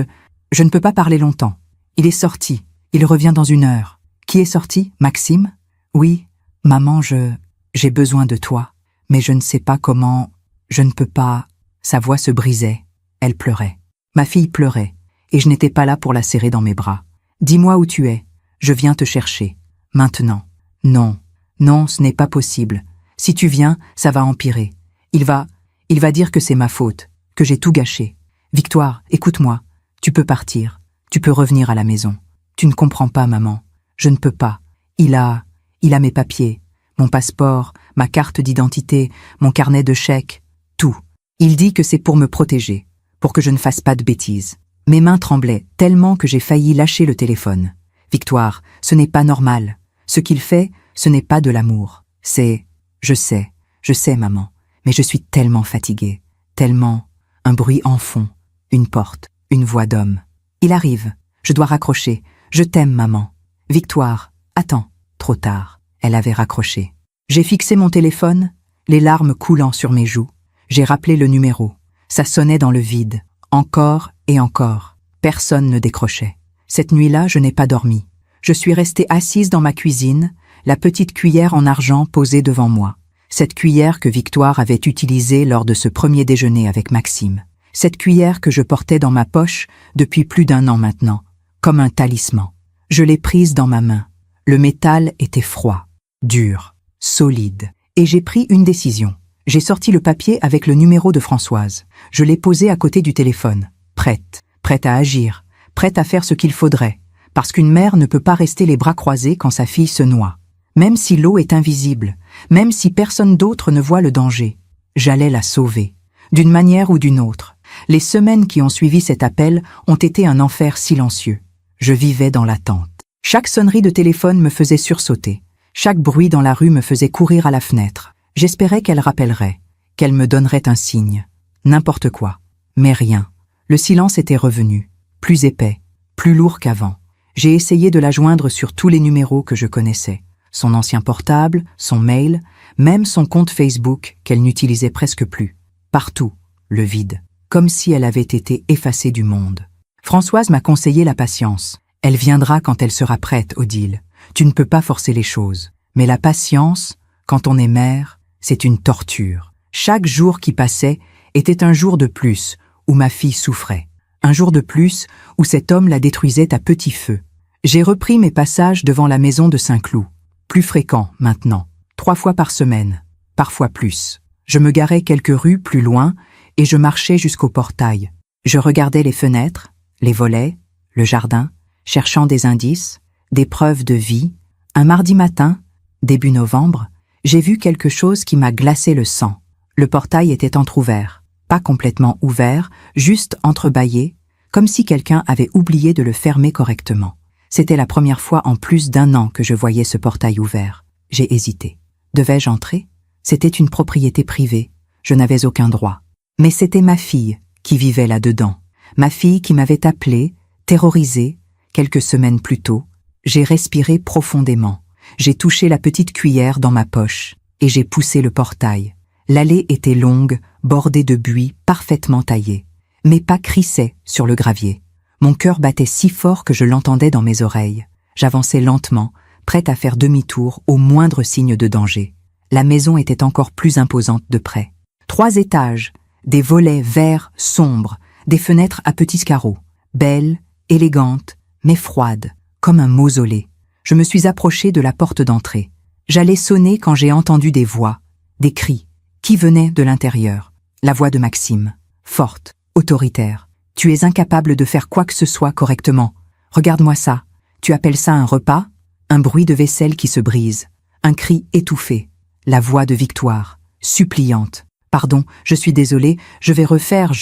ne peux pas parler longtemps. Il est sorti. Il revient dans 1 heure. Qui est sorti? Maxime? Oui. Maman, j'ai besoin de toi. Mais je ne sais pas comment... Je ne peux pas... Sa voix se brisait. Elle pleurait. Ma fille pleurait. Et je n'étais pas là pour la serrer dans mes bras. Dis-moi où tu es. Je viens te chercher. Maintenant. Non. Non, ce n'est pas possible. Si tu viens, ça va empirer. Il va dire que c'est ma faute. Que j'ai tout gâché. Victoire, écoute-moi. Tu peux partir. Tu peux revenir à la maison. Tu ne comprends pas, maman. Je ne peux pas. Il a mes papiers. Mon passeport, ma carte d'identité, mon carnet de chèques. Tout. Il dit que c'est pour me protéger, pour que je ne fasse pas de bêtises. Mes mains tremblaient tellement que j'ai failli lâcher le téléphone. Victoire, ce n'est pas normal. Ce qu'il fait, ce n'est pas de l'amour. C'est... Je sais, maman, mais je suis tellement fatiguée, tellement... Un bruit en fond, une porte, une voix d'homme. Il arrive, je dois raccrocher. Je t'aime, maman. Victoire, attends, trop tard. Elle avait raccroché. J'ai fixé mon téléphone, les larmes coulant sur mes joues. J'ai rappelé le numéro. Ça sonnait dans le vide, encore et encore. Personne ne décrochait. Cette nuit-là, je n'ai pas dormi. Je suis restée assise dans ma cuisine, la petite cuillère en argent posée devant moi. Cette cuillère que Victoire avait utilisée lors de ce premier déjeuner avec Maxime. Cette cuillère que je portais dans ma poche depuis plus d'1 an maintenant, comme un talisman. Je l'ai prise dans ma main. Le métal était froid, dur, solide. Et j'ai pris une décision. J'ai sorti le papier avec le numéro de Françoise. Je l'ai posé à côté du téléphone. Prête à agir, prête à faire ce qu'il faudrait. Parce qu'une mère ne peut pas rester les bras croisés quand sa fille se noie. Même si l'eau est invisible, même si personne d'autre ne voit le danger, j'allais la sauver, d'une manière ou d'une autre. Les semaines qui ont suivi cet appel ont été un enfer silencieux. Je vivais dans l'attente. Chaque sonnerie de téléphone me faisait sursauter. Chaque bruit dans la rue me faisait courir à la fenêtre. J'espérais qu'elle rappellerait, qu'elle me donnerait un signe. N'importe quoi. Mais rien. Le silence était revenu, plus épais, plus lourd qu'avant. J'ai essayé de la joindre sur tous les numéros que je connaissais. Son ancien portable, son mail, même son compte Facebook qu'elle n'utilisait presque plus. Partout, le vide, comme si elle avait été effacée du monde. Françoise m'a conseillé la patience. Elle viendra quand elle sera prête, Odile. Tu ne peux pas forcer les choses. Mais la patience, quand on est mère, c'est une torture. Chaque jour qui passait était un jour de plus où ma fille souffrait. Un jour de plus où cet homme la détruisait à petit feu. J'ai repris mes passages devant la maison de Saint-Cloud. Plus fréquent maintenant, 3 fois par semaine, parfois plus. Je me garais quelques rues plus loin et je marchais jusqu'au portail. Je regardais les fenêtres, les volets, le jardin, cherchant des indices, des preuves de vie. Un mardi matin, début novembre, j'ai vu quelque chose qui m'a glacé le sang. Le portail était entrouvert, pas complètement ouvert, juste entrebâillé, comme si quelqu'un avait oublié de le fermer correctement. C'était la première fois en plus d'1 an que je voyais ce portail ouvert. J'ai hésité. Devais-je entrer? C'était une propriété privée. Je n'avais aucun droit. Mais c'était ma fille qui vivait là-dedans. Ma fille qui m'avait appelée, terrorisée, quelques semaines plus tôt. J'ai respiré profondément. J'ai touché la petite cuillère dans ma poche et j'ai poussé le portail. L'allée était longue, bordée de buis parfaitement taillés. Mes pas crissaient sur le gravier. Mon cœur battait si fort que je l'entendais dans mes oreilles. J'avançais lentement, prête à faire demi-tour au moindre signe de danger. La maison était encore plus imposante de près. 3 étages, des volets verts sombres, des fenêtres à petits carreaux. Belle, élégante, mais froide, comme un mausolée. Je me suis approchée de la porte d'entrée. J'allais sonner quand j'ai entendu des voix, des cris, qui venaient de l'intérieur. La voix de Maxime, forte, autoritaire. « Tu es incapable de faire quoi que ce soit correctement. Regarde-moi ça. Tu appelles ça un repas ?» Un bruit de vaisselle qui se brise. Un cri étouffé. La voix de Victoire, suppliante. « Pardon, je suis désolée, je vais refaire,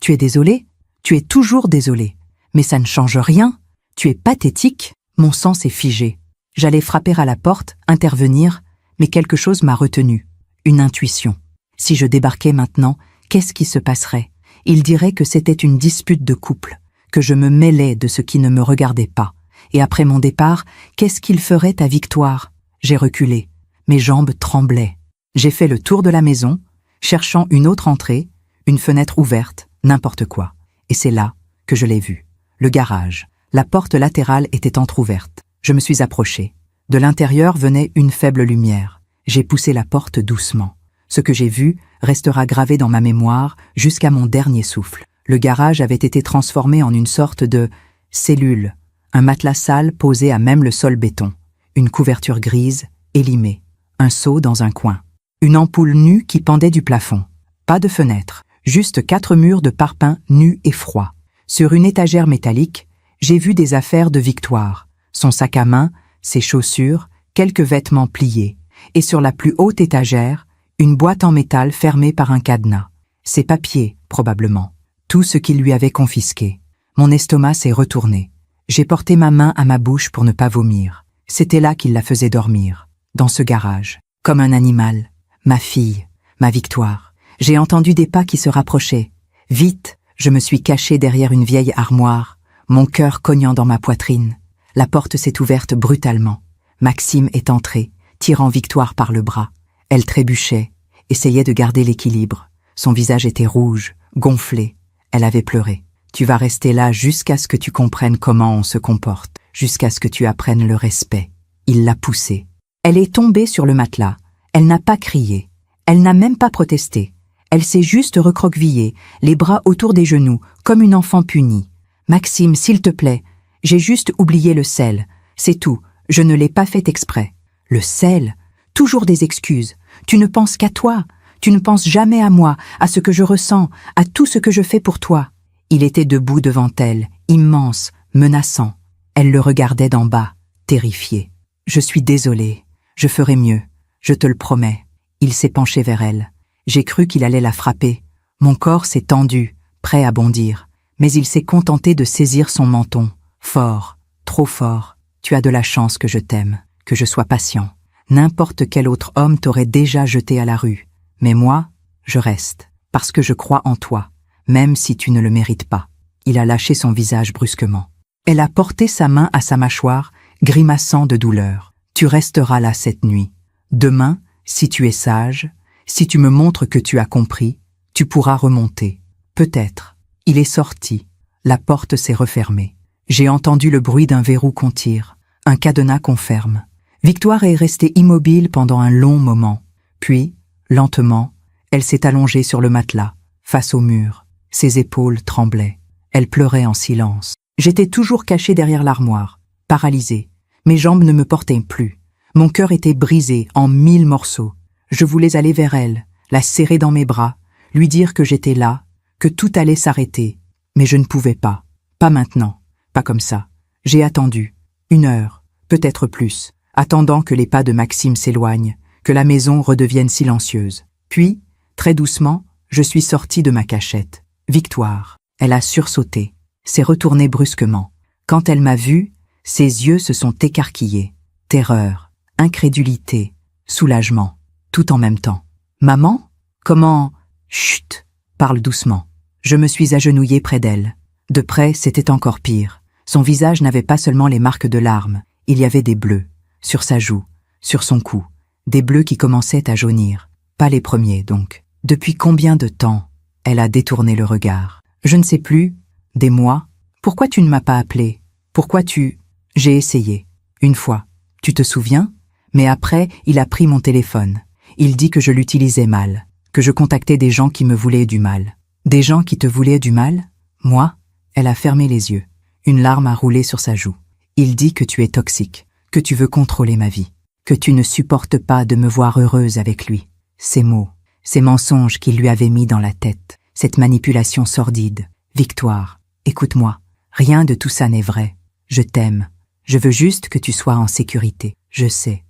Tu es désolée ? Tu es toujours désolée. Mais ça ne change rien. Tu es pathétique. » Mon sang s'est figé. J'allais frapper à la porte, intervenir, mais quelque chose m'a retenu. Une intuition. Si je débarquais maintenant, qu'est-ce qui se passerait ? Il dirait que c'était une dispute de couple, que je me mêlais de ce qui ne me regardait pas. Et après mon départ, qu'est-ce qu'il ferait à Victoire ? J'ai reculé. Mes jambes tremblaient. J'ai fait le tour de la maison, cherchant une autre entrée, une fenêtre ouverte, n'importe quoi. Et c'est là que je l'ai vu. Le garage. La porte latérale était entr'ouverte. Je me suis approchée. De l'intérieur venait une faible lumière. J'ai poussé la porte doucement. Ce que j'ai vu restera gravé dans ma mémoire jusqu'à mon dernier souffle. Le garage avait été transformé en une sorte de cellule. Un matelas sale posé à même le sol béton. Une couverture grise, élimée. Un seau dans un coin. Une ampoule nue qui pendait du plafond. Pas de fenêtre. Juste 4 murs de parpaing nus et froids. Sur une étagère métallique, j'ai vu des affaires de Victoire, son sac à main, ses chaussures, quelques vêtements pliés, et sur la plus haute étagère, une boîte en métal fermée par un cadenas. Ses papiers, probablement. Tout ce qu'il lui avait confisqué. Mon estomac s'est retourné. J'ai porté ma main à ma bouche pour ne pas vomir. C'était là qu'il la faisait dormir, dans ce garage, comme un animal. Ma fille, ma Victoire. J'ai entendu des pas qui se rapprochaient. Vite, je me suis cachée derrière une vieille armoire, mon cœur cognant dans ma poitrine. La porte s'est ouverte brutalement. Maxime est entré, tirant Victoire par le bras. Elle trébuchait, essayait de garder l'équilibre. Son visage était rouge, gonflé. Elle avait pleuré. « Tu vas rester là jusqu'à ce que tu comprennes comment on se comporte, jusqu'à ce que tu apprennes le respect. » Il l'a poussée. Elle est tombée sur le matelas. Elle n'a pas crié. Elle n'a même pas protesté. Elle s'est juste recroquevillée, les bras autour des genoux, comme une enfant punie. « Maxime, s'il te plaît, j'ai juste oublié le sel. C'est tout, je ne l'ai pas fait exprès. » Le sel ? Toujours des excuses. Tu ne penses qu'à toi. Tu ne penses jamais à moi, à ce que je ressens, à tout ce que je fais pour toi. Il était debout devant elle, immense, menaçant. Elle le regardait d'en bas, terrifiée. « Je suis désolée. Je ferai mieux. Je te le promets. » Il s'est penché vers elle. J'ai cru qu'il allait la frapper. Mon corps s'est tendu, prêt à bondir. Mais il s'est contenté de saisir son menton. Fort, trop fort. « Tu as de la chance que je t'aime, que je sois patient. N'importe quel autre homme t'aurait déjà jeté à la rue. Mais moi, je reste, parce que je crois en toi, même si tu ne le mérites pas. » Il a lâché son visage brusquement. Elle a porté sa main à sa mâchoire, grimaçant de douleur. « Tu resteras là cette nuit. Demain, si tu es sage, si tu me montres que tu as compris, tu pourras remonter. Peut-être. » Il est sorti. La porte s'est refermée. J'ai entendu le bruit d'un verrou qu'on tire, un cadenas qu'on ferme. Victoire est restée immobile pendant un long moment. Puis, lentement, elle s'est allongée sur le matelas, face au mur. Ses épaules tremblaient. Elle pleurait en silence. J'étais toujours cachée derrière l'armoire, paralysée. Mes jambes ne me portaient plus. Mon cœur était brisé en 1000 morceaux. Je voulais aller vers elle, la serrer dans mes bras, lui dire que j'étais là, que tout allait s'arrêter. Mais je ne pouvais pas. Pas maintenant. Pas comme ça. J'ai attendu. 1 heure, peut-être plus, attendant que les pas de Maxime s'éloignent, que la maison redevienne silencieuse. Puis, très doucement, je suis sortie de ma cachette. Victoire. Elle a sursauté, s'est retournée brusquement. Quand elle m'a vue, ses yeux se sont écarquillés. Terreur, incrédulité, soulagement, tout en même temps. « Maman ? Comment ? Chut ! Parle doucement. » Je me suis agenouillée près d'elle. De près, c'était encore pire. Son visage n'avait pas seulement les marques de larmes, il y avait des bleus, sur sa joue, sur son cou, des bleus qui commençaient à jaunir. Pas les premiers, donc. Depuis combien de temps elle a détourné le regard? Je ne sais plus. Des mois? Pourquoi tu ne m'as pas appelé? Pourquoi tu... J'ai essayé. Une fois. Tu te souviens? Mais après, il a pris mon téléphone. Il dit que je l'utilisais mal, que je contactais des gens qui me voulaient du mal. Des gens qui te voulaient du mal? Moi? Elle a fermé les yeux. Une larme a roulé sur sa joue. Il dit que tu es toxique, que tu veux contrôler ma vie, que tu ne supportes pas de me voir heureuse avec lui. Ces mots, ces mensonges qu'il lui avait mis dans la tête, cette manipulation sordide. Victoire, écoute-moi, rien de tout ça n'est vrai. Je t'aime. Je veux juste que tu sois en sécurité. Je sais,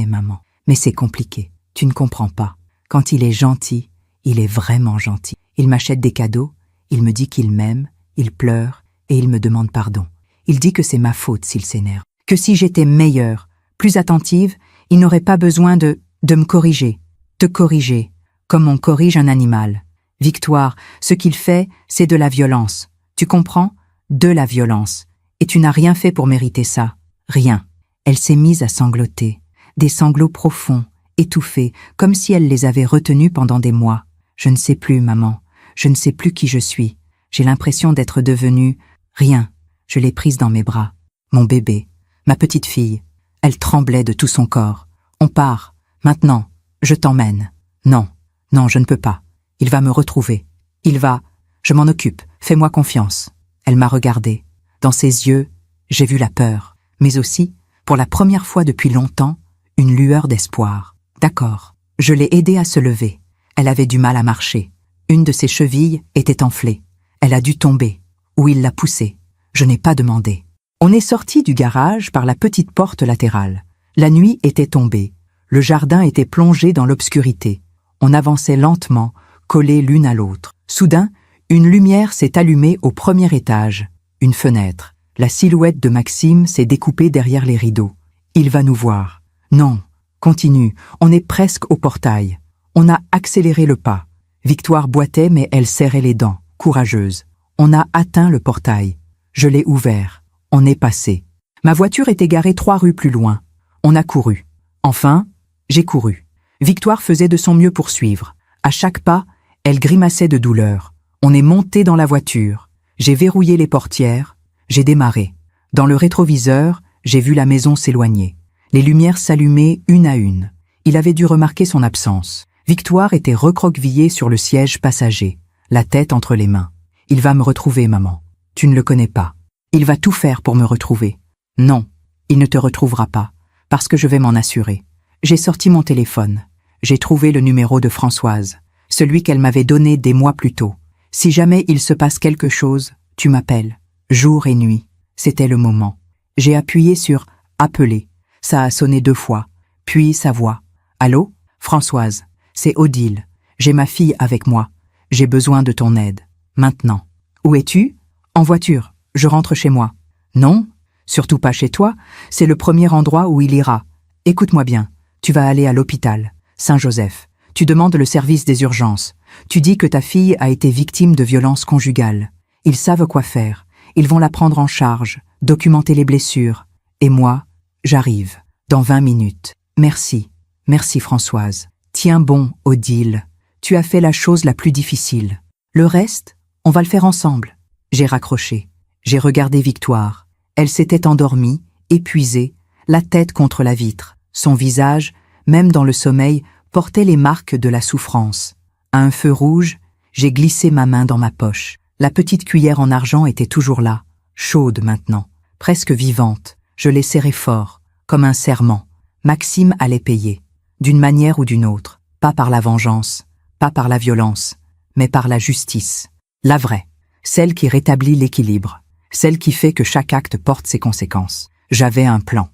maman. Mais c'est compliqué. Tu ne comprends pas. Quand il est gentil, il est vraiment gentil. Il m'achète des cadeaux, il me dit qu'il m'aime, il pleure et il me demande pardon. Il dit que c'est ma faute s'il s'énerve. Que si j'étais meilleure, plus attentive, il n'aurait pas besoin de me corriger. Te corriger, comme on corrige un animal. Victoire, ce qu'il fait, c'est de la violence. Tu comprends? De la violence. Et tu n'as rien fait pour mériter ça. Rien. Elle s'est mise à sangloter. Des sanglots profonds, étouffés, comme si elle les avait retenus pendant des mois. Je ne sais plus, maman. Je ne sais plus qui je suis. J'ai l'impression d'être devenue... rien. Je l'ai prise dans mes bras. Mon bébé. Ma petite fille. Elle tremblait de tout son corps. On part. Maintenant. Je t'emmène. Non. Non, je ne peux pas. Il va me retrouver. Il va... Je m'en occupe. Fais-moi confiance. Elle m'a regardée. Dans ses yeux, j'ai vu la peur. Mais aussi, pour la première fois depuis longtemps, une lueur d'espoir. D'accord. Je l'ai aidée à se lever. Elle avait du mal à marcher. Une de ses chevilles était enflée. Elle a dû tomber. Ou il l'a poussée. Je n'ai pas demandé. On est sorti du garage par la petite porte latérale. La nuit était tombée. Le jardin était plongé dans l'obscurité. On avançait lentement, collés l'une à l'autre. Soudain, une lumière s'est allumée au premier étage. Une fenêtre. La silhouette de Maxime s'est découpée derrière les rideaux. Il va nous voir. Non, continue, on est presque au portail. On a accéléré le pas. Victoire boitait mais elle serrait les dents, courageuse. On a atteint le portail. Je l'ai ouvert. On est passé. Ma voiture était garée 3 rues plus loin. On a couru. Enfin, j'ai couru. Victoire faisait de son mieux pour suivre. À chaque pas, elle grimaçait de douleur. On est monté dans la voiture. J'ai verrouillé les portières. J'ai démarré. Dans le rétroviseur, j'ai vu la maison s'éloigner. Les lumières s'allumaient une à une. Il avait dû remarquer son absence. Victoire était recroquevillée sur le siège passager, la tête entre les mains. Il va me retrouver, maman. Tu ne le connais pas. Il va tout faire pour me retrouver. Non, il ne te retrouvera pas, parce que je vais m'en assurer. J'ai sorti mon téléphone. J'ai trouvé le numéro de Françoise, celui qu'elle m'avait donné des mois plus tôt. Si jamais il se passe quelque chose, tu m'appelles. Jour et nuit. C'était le moment. J'ai appuyé sur « Appeler ». Ça a sonné 2 fois. Puis sa voix. « Allô? Françoise, c'est Odile. J'ai ma fille avec moi. J'ai besoin de ton aide. Maintenant. Où es-tu? En voiture. Je rentre chez moi. Non? Surtout pas chez toi. C'est le premier endroit où il ira. Écoute-moi bien. Tu vas aller à l'hôpital. Saint-Joseph. Tu demandes le service des urgences. Tu dis que ta fille a été victime de violences conjugales. Ils savent quoi faire. Ils vont la prendre en charge, documenter les blessures. Et moi, j'arrive. Dans 20 minutes. Merci. Merci Françoise. Tiens bon, Odile. Tu as fait la chose la plus difficile. Le reste, on va le faire ensemble. J'ai raccroché. J'ai regardé Victoire. Elle s'était endormie, épuisée, la tête contre la vitre. Son visage, même dans le sommeil, portait les marques de la souffrance. À un feu rouge, j'ai glissé ma main dans ma poche. La petite cuillère en argent était toujours là, chaude maintenant, presque vivante. Je l'ai serrée fort, comme un serment. Maxime allait payer, d'une manière ou d'une autre, pas par la vengeance, pas par la violence, mais par la justice. La vraie, celle qui rétablit l'équilibre, celle qui fait que chaque acte porte ses conséquences. J'avais un plan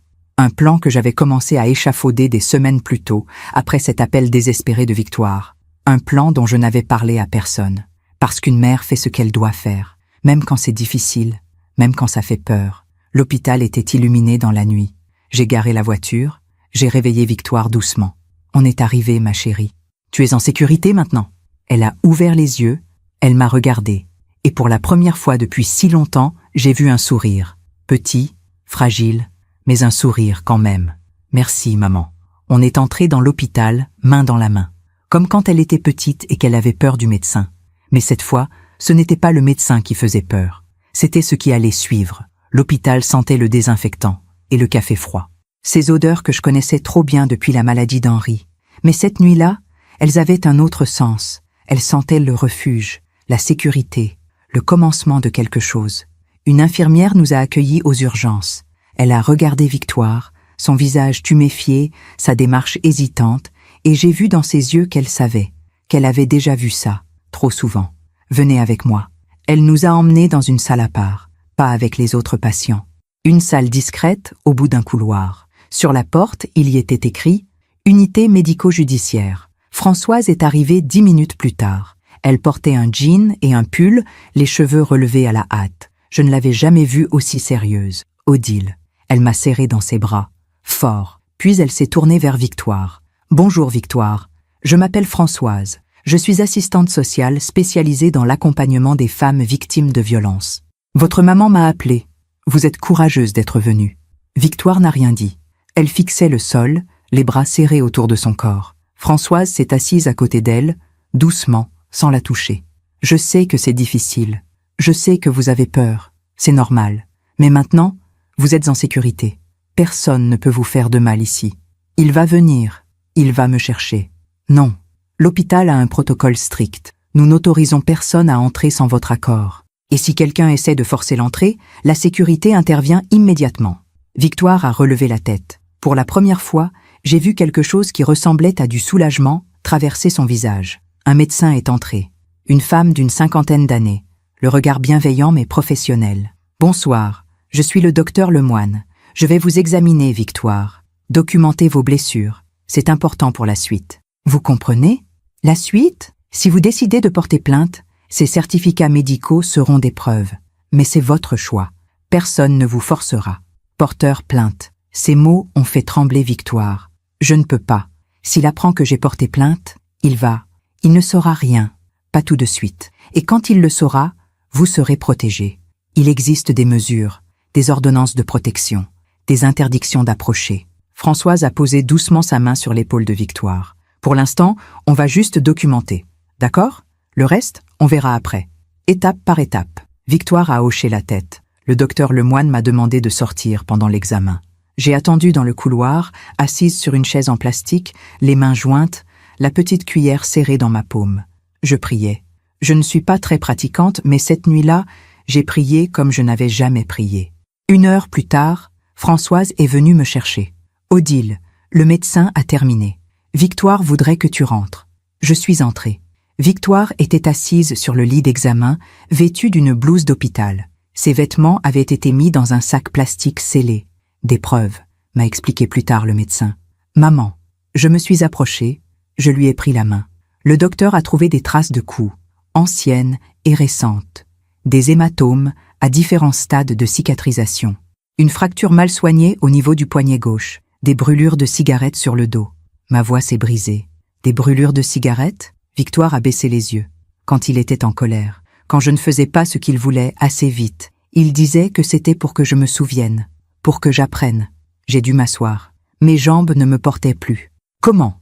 que j'avais commencé à échafauder des semaines plus tôt, après cet appel désespéré de Victoire. Un plan dont je n'avais parlé à personne. Parce qu'une mère fait ce qu'elle doit faire, même quand c'est difficile, même quand ça fait peur. L'hôpital était illuminé dans la nuit. J'ai garé la voiture, j'ai réveillé Victoire doucement. On est arrivé, ma chérie. Tu es en sécurité maintenant. Elle a ouvert les yeux, elle m'a regardé. Et pour la première fois depuis si longtemps, j'ai vu un sourire. Petit, fragile, mais un sourire quand même. Merci, maman. On est entré dans l'hôpital, main dans la main. Comme quand elle était petite et qu'elle avait peur du médecin. Mais cette fois, ce n'était pas le médecin qui faisait peur. C'était ce qui allait suivre. L'hôpital sentait le désinfectant et le café froid. Ces odeurs que je connaissais trop bien depuis la maladie d'Henri. Mais cette nuit-là, elles avaient un autre sens. Elles sentaient le refuge, la sécurité, le commencement de quelque chose. Une infirmière nous a accueillis aux urgences. Elle a regardé Victoire, son visage tuméfié, sa démarche hésitante, et j'ai vu dans ses yeux qu'elle savait, qu'elle avait déjà vu ça, trop souvent. Venez avec moi. Elle nous a emmenés dans une salle à part, pas avec les autres patients. Une salle discrète au bout d'un couloir. Sur la porte, il y était écrit « Unité médico-judiciaire ». Françoise est arrivée 10 minutes plus tard. Elle portait un jean et un pull, les cheveux relevés à la hâte. Je ne l'avais jamais vue aussi sérieuse. Odile. Elle m'a serrée dans ses bras. Fort. Puis elle s'est tournée vers Victoire. « Bonjour Victoire. Je m'appelle Françoise. Je suis assistante sociale spécialisée dans l'accompagnement des femmes victimes de violences. Votre maman m'a appelée. Vous êtes courageuse d'être venue. » Victoire n'a rien dit. Elle fixait le sol, les bras serrés autour de son corps. Françoise s'est assise à côté d'elle, doucement, sans la toucher. « Je sais que c'est difficile. Je sais que vous avez peur. C'est normal. Mais maintenant, vous êtes en sécurité. Personne ne peut vous faire de mal ici. Il va venir. Il va me chercher. Non. L'hôpital a un protocole strict. Nous n'autorisons personne à entrer sans votre accord. Et si quelqu'un essaie de forcer l'entrée, la sécurité intervient immédiatement. » Victoire a relevé la tête. Pour la première fois, j'ai vu quelque chose qui ressemblait à du soulagement traverser son visage. Un médecin est entré. Une femme d'une 50aine d'années. Le regard bienveillant mais professionnel. « Bonsoir, je suis le docteur Lemoine. Je vais vous examiner, Victoire. Documenter vos blessures. C'est important pour la suite. » Vous comprenez? La suite? Si vous décidez de porter plainte, ces certificats médicaux seront des preuves. Mais c'est votre choix. Personne ne vous forcera. Porteur plainte. Ces mots ont fait trembler Victoire. Je ne peux pas. S'il apprend que j'ai porté plainte, il ne saura rien. Pas tout de suite. Et quand il le saura, vous serez protégé. Il existe des mesures, des ordonnances de protection, des interdictions d'approcher. Françoise a posé doucement sa main sur l'épaule de Victoire. Pour l'instant, on va juste documenter. D'accord? Le reste, on verra après. Étape par étape. Victoire a hoché la tête. Le docteur Lemoine m'a demandé de sortir pendant l'examen. J'ai attendu dans le couloir, assise sur une chaise en plastique, les mains jointes, la petite cuillère serrée dans ma paume. Je priais. Je ne suis pas très pratiquante, mais cette nuit-là, j'ai prié comme je n'avais jamais prié. 1 heure plus tard, Françoise est venue me chercher. « Odile, le médecin a terminé. Victoire voudrait que tu rentres. » Je suis entrée. Victoire était assise sur le lit d'examen, vêtue d'une blouse d'hôpital. Ses vêtements avaient été mis dans un sac plastique scellé. « Des preuves », m'a expliqué plus tard le médecin. « Maman. » Je me suis approchée, je lui ai pris la main. Le docteur a trouvé des traces de coups, anciennes et récentes. Des hématomes à différents stades de cicatrisation. Une fracture mal soignée au niveau du poignet gauche. Des brûlures de cigarettes sur le dos. Ma voix s'est brisée. Des brûlures de cigarettes? Victoire a baissé les yeux. Quand il était en colère, quand je ne faisais pas ce qu'il voulait assez vite, il disait que c'était pour que je me souvienne, pour que j'apprenne. J'ai dû m'asseoir. Mes jambes ne me portaient plus. Comment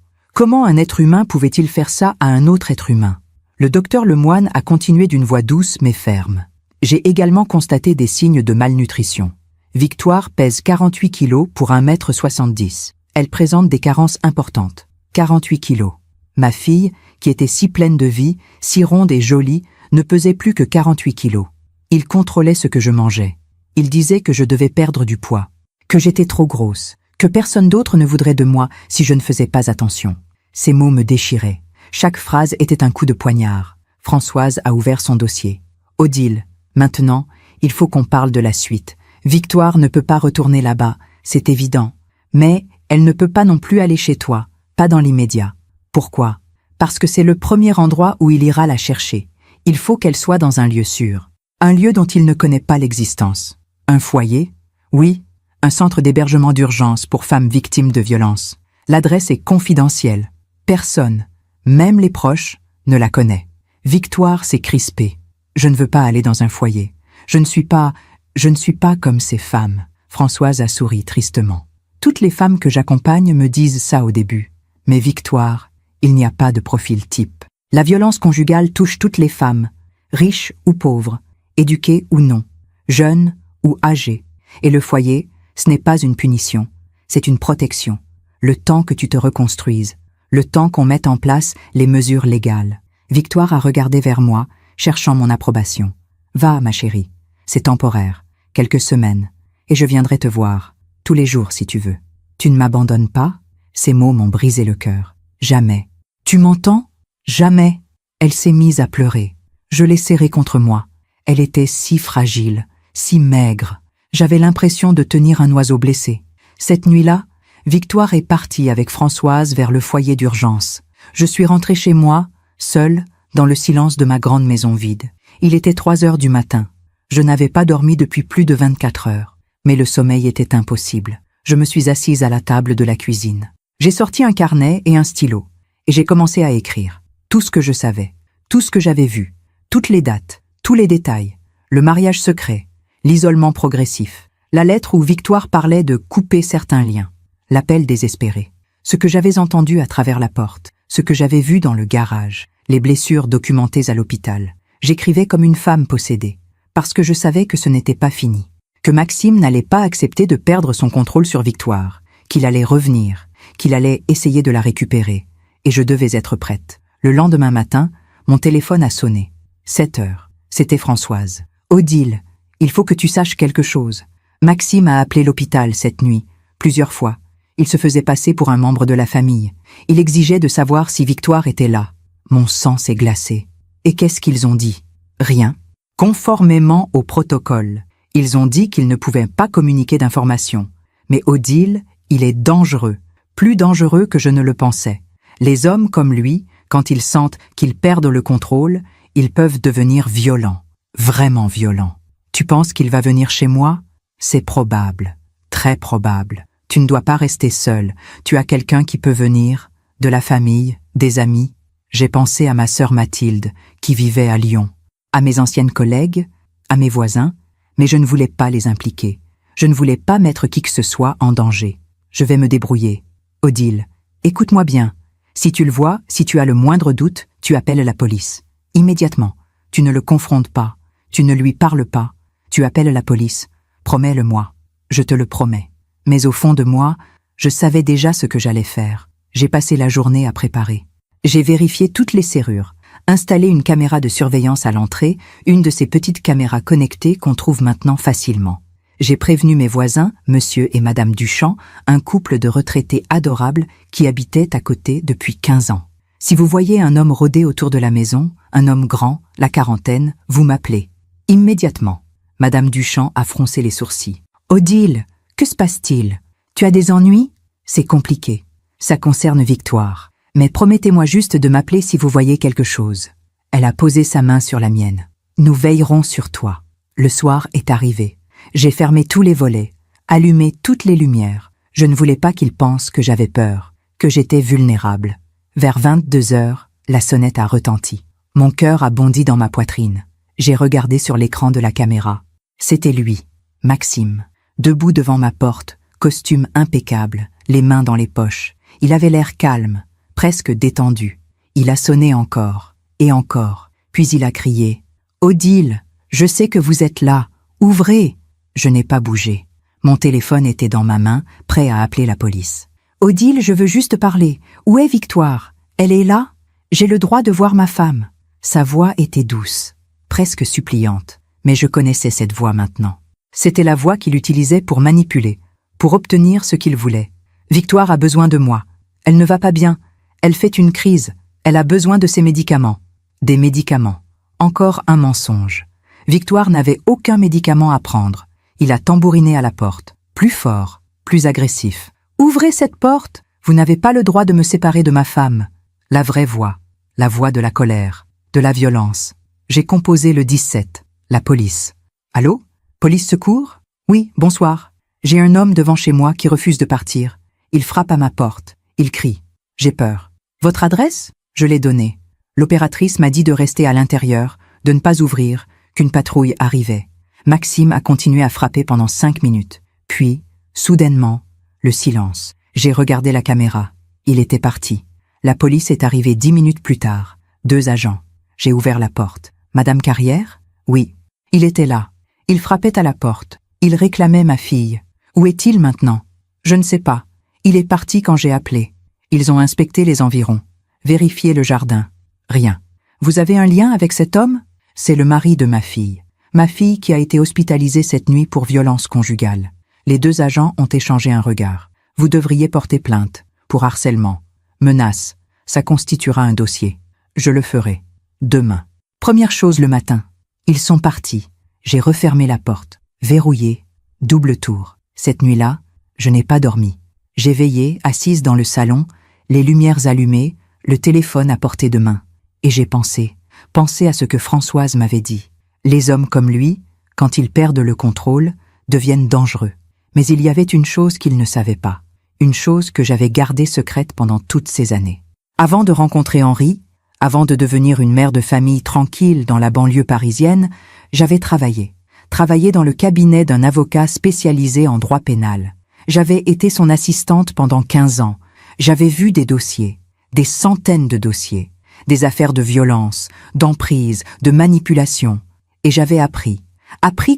un être humain pouvait-il faire ça à un autre être humain? Le docteur Lemoine a continué d'une voix douce mais ferme. J'ai également constaté des signes de malnutrition. Victoire pèse 48 kilos pour 1,70 m. Elle présente des carences importantes. 48 kilos. Ma fille, qui était si pleine de vie, si ronde et jolie, ne pesait plus que 48 kilos. Il contrôlait ce que je mangeais. Il disait que je devais perdre du poids, que j'étais trop grosse, que personne d'autre ne voudrait de moi si je ne faisais pas attention. Ces mots me déchiraient. Chaque phrase était un coup de poignard. Françoise a ouvert son dossier. « Odile, maintenant, il faut qu'on parle de la suite. Victoire ne peut pas retourner là-bas, c'est évident. Mais elle ne peut pas non plus aller chez toi, pas dans l'immédiat. Pourquoi? Parce que c'est le premier endroit où il ira la chercher. Il faut qu'elle soit dans un lieu sûr. Un lieu dont il ne connaît pas l'existence. Un foyer? Oui, un centre d'hébergement d'urgence pour femmes victimes de violences. L'adresse est confidentielle. Personne, même les proches, ne la connaît. Victoire s'est crispée. Je ne veux pas aller dans un foyer. Je ne suis pas comme ces femmes. Françoise a souri tristement. Toutes les femmes que j'accompagne me disent ça au début. Mais Victoire, il n'y a pas de profil type. La violence conjugale touche toutes les femmes, riches ou pauvres, éduquées ou non, jeunes ou âgées. Et le foyer, ce n'est pas une punition, c'est une protection. Le temps que tu te reconstruises, le temps qu'on mette en place les mesures légales. Victoire a regardé vers moi, cherchant mon approbation. Va, ma chérie, c'est temporaire, quelques semaines, et je viendrai te voir, tous les jours si tu veux. Tu ne m'abandonnes pas? Ces mots m'ont brisé le cœur. Jamais. Tu m'entends? Jamais. Elle s'est mise à pleurer. Je l'ai serrée contre moi. Elle était si fragile, si maigre. J'avais l'impression de tenir un oiseau blessé. Cette nuit-là, Victoire est partie avec Françoise vers le foyer d'urgence. Je suis rentrée chez moi, seule, dans le silence de ma grande maison vide. Il était 3 heures du matin. Je n'avais pas dormi depuis plus de 24 heures. Mais le sommeil était impossible. Je me suis assise à la table de la cuisine. J'ai sorti un carnet et un stylo, et j'ai commencé à écrire. Tout ce que je savais, tout ce que j'avais vu, toutes les dates, tous les détails, le mariage secret, l'isolement progressif, la lettre où Victoire parlait de couper certains liens, l'appel désespéré, ce que j'avais entendu à travers la porte, ce que j'avais vu dans le garage, les blessures documentées à l'hôpital. J'écrivais comme une femme possédée, parce que je savais que ce n'était pas fini, que Maxime n'allait pas accepter de perdre son contrôle sur Victoire, qu'il allait revenir, qu'il allait essayer de la récupérer, et je devais être prête. Le lendemain matin, mon téléphone a sonné. 7 heures. C'était Françoise. « Odile, il faut que tu saches quelque chose. Maxime a appelé l'hôpital cette nuit, plusieurs fois. Il se faisait passer pour un membre de la famille. Il exigeait de savoir si Victoire était là. Mon sang s'est glacé. Et qu'est-ce qu'ils ont dit? Rien. Conformément au protocole, ils ont dit qu'ils ne pouvaient pas communiquer d'informations. Mais Odile, il est dangereux. Plus dangereux que je ne le pensais. Les hommes comme lui, quand ils sentent qu'ils perdent le contrôle, ils peuvent devenir violents, vraiment violents. Tu penses qu'il va venir chez moi? C'est probable, très probable. Tu ne dois pas rester seul, tu as quelqu'un qui peut venir, de la famille, des amis. J'ai pensé à ma sœur Mathilde, qui vivait à Lyon, à mes anciennes collègues, à mes voisins, mais je ne voulais pas les impliquer. Je ne voulais pas mettre qui que ce soit en danger. Je vais me débrouiller. Odile, écoute-moi bien. Si tu le vois, si tu as le moindre doute, tu appelles la police. Immédiatement. Tu ne le confrontes pas. Tu ne lui parles pas. Tu appelles la police. Promets-le-moi. Je te le promets. Mais au fond de moi, je savais déjà ce que j'allais faire. J'ai passé la journée à préparer. J'ai vérifié toutes les serrures, installé une caméra de surveillance à l'entrée, une de ces petites caméras connectées qu'on trouve maintenant facilement. J'ai prévenu mes voisins, monsieur et madame Duchamp, un couple de retraités adorables qui habitaient à côté depuis 15 ans. Si vous voyez un homme rôder autour de la maison, un homme grand, la quarantaine, vous m'appelez. Immédiatement. Madame Duchamp a froncé les sourcils. Odile, que se passe-t-il? Tu as des ennuis? C'est compliqué. Ça concerne Victoire. Mais promettez-moi juste de m'appeler si vous voyez quelque chose. Elle a posé sa main sur la mienne. Nous veillerons sur toi. Le soir est arrivé. J'ai fermé tous les volets, allumé toutes les lumières. Je ne voulais pas qu'ils pensent que j'avais peur, que j'étais vulnérable. Vers 22 heures, la sonnette a retenti. Mon cœur a bondi dans ma poitrine. J'ai regardé sur l'écran de la caméra. C'était lui, Maxime, debout devant ma porte, costume impeccable, les mains dans les poches. Il avait l'air calme, presque détendu. Il a sonné encore, et encore, puis il a crié « Odile, je sais que vous êtes là, ouvrez !» Je n'ai pas bougé. Mon téléphone était dans ma main, prêt à appeler la police. « Odile, je veux juste parler. Où est Victoire? Elle est là? J'ai le droit de voir ma femme. » Sa voix était douce, presque suppliante, mais je connaissais cette voix maintenant. C'était la voix qu'il utilisait pour manipuler, pour obtenir ce qu'il voulait. Victoire a besoin de moi. Elle ne va pas bien. Elle fait une crise. Elle a besoin de ses médicaments. Des médicaments. Encore un mensonge. Victoire n'avait aucun médicament à prendre. Il a tambouriné à la porte, plus fort, plus agressif. « Ouvrez cette porte! Vous n'avez pas le droit de me séparer de ma femme. » La vraie voix, la voix de la colère, de la violence. J'ai composé le 17, la police. « Allô? Police secours? Oui, bonsoir. J'ai un homme devant chez moi qui refuse de partir. Il frappe à ma porte. Il crie. J'ai peur. Votre adresse? Je l'ai donnée. L'opératrice m'a dit de rester à l'intérieur, de ne pas ouvrir, qu'une patrouille arrivait. Maxime a continué à frapper pendant 5 minutes. Puis, soudainement, le silence. J'ai regardé la caméra. Il était parti. La police est arrivée 10 minutes plus tard. 2 agents. J'ai ouvert la porte. Madame Carrière? Oui. Il était là. Il frappait à la porte. Il réclamait ma fille. Où est-il maintenant? Je ne sais pas. Il est parti quand j'ai appelé. Ils ont inspecté les environs. Vérifié le jardin. Rien. Vous avez un lien avec cet homme? C'est le mari de ma fille. Ma fille qui a été hospitalisée cette nuit pour violence conjugale. Les 2 agents ont échangé un regard. Vous devriez porter plainte. Pour harcèlement. Menace. Ça constituera un dossier. Je le ferai. Demain. Première chose le matin. Ils sont partis. J'ai refermé la porte. Verrouillé. Double tour. Cette nuit-là, je n'ai pas dormi. J'ai veillé, assise dans le salon, les lumières allumées, le téléphone à portée de main. Et j'ai pensé à ce que Françoise m'avait dit. Les hommes comme lui, quand ils perdent le contrôle, deviennent dangereux. Mais il y avait une chose qu'il ne savait pas. Une chose que j'avais gardée secrète pendant toutes ces années. Avant de rencontrer Henri, avant de devenir une mère de famille tranquille dans la banlieue parisienne, j'avais travaillé dans le cabinet d'un avocat spécialisé en droit pénal. J'avais été son assistante pendant 15 ans. J'avais vu des dossiers, des centaines de dossiers, des affaires de violence, d'emprise, de manipulation. Et j'avais appris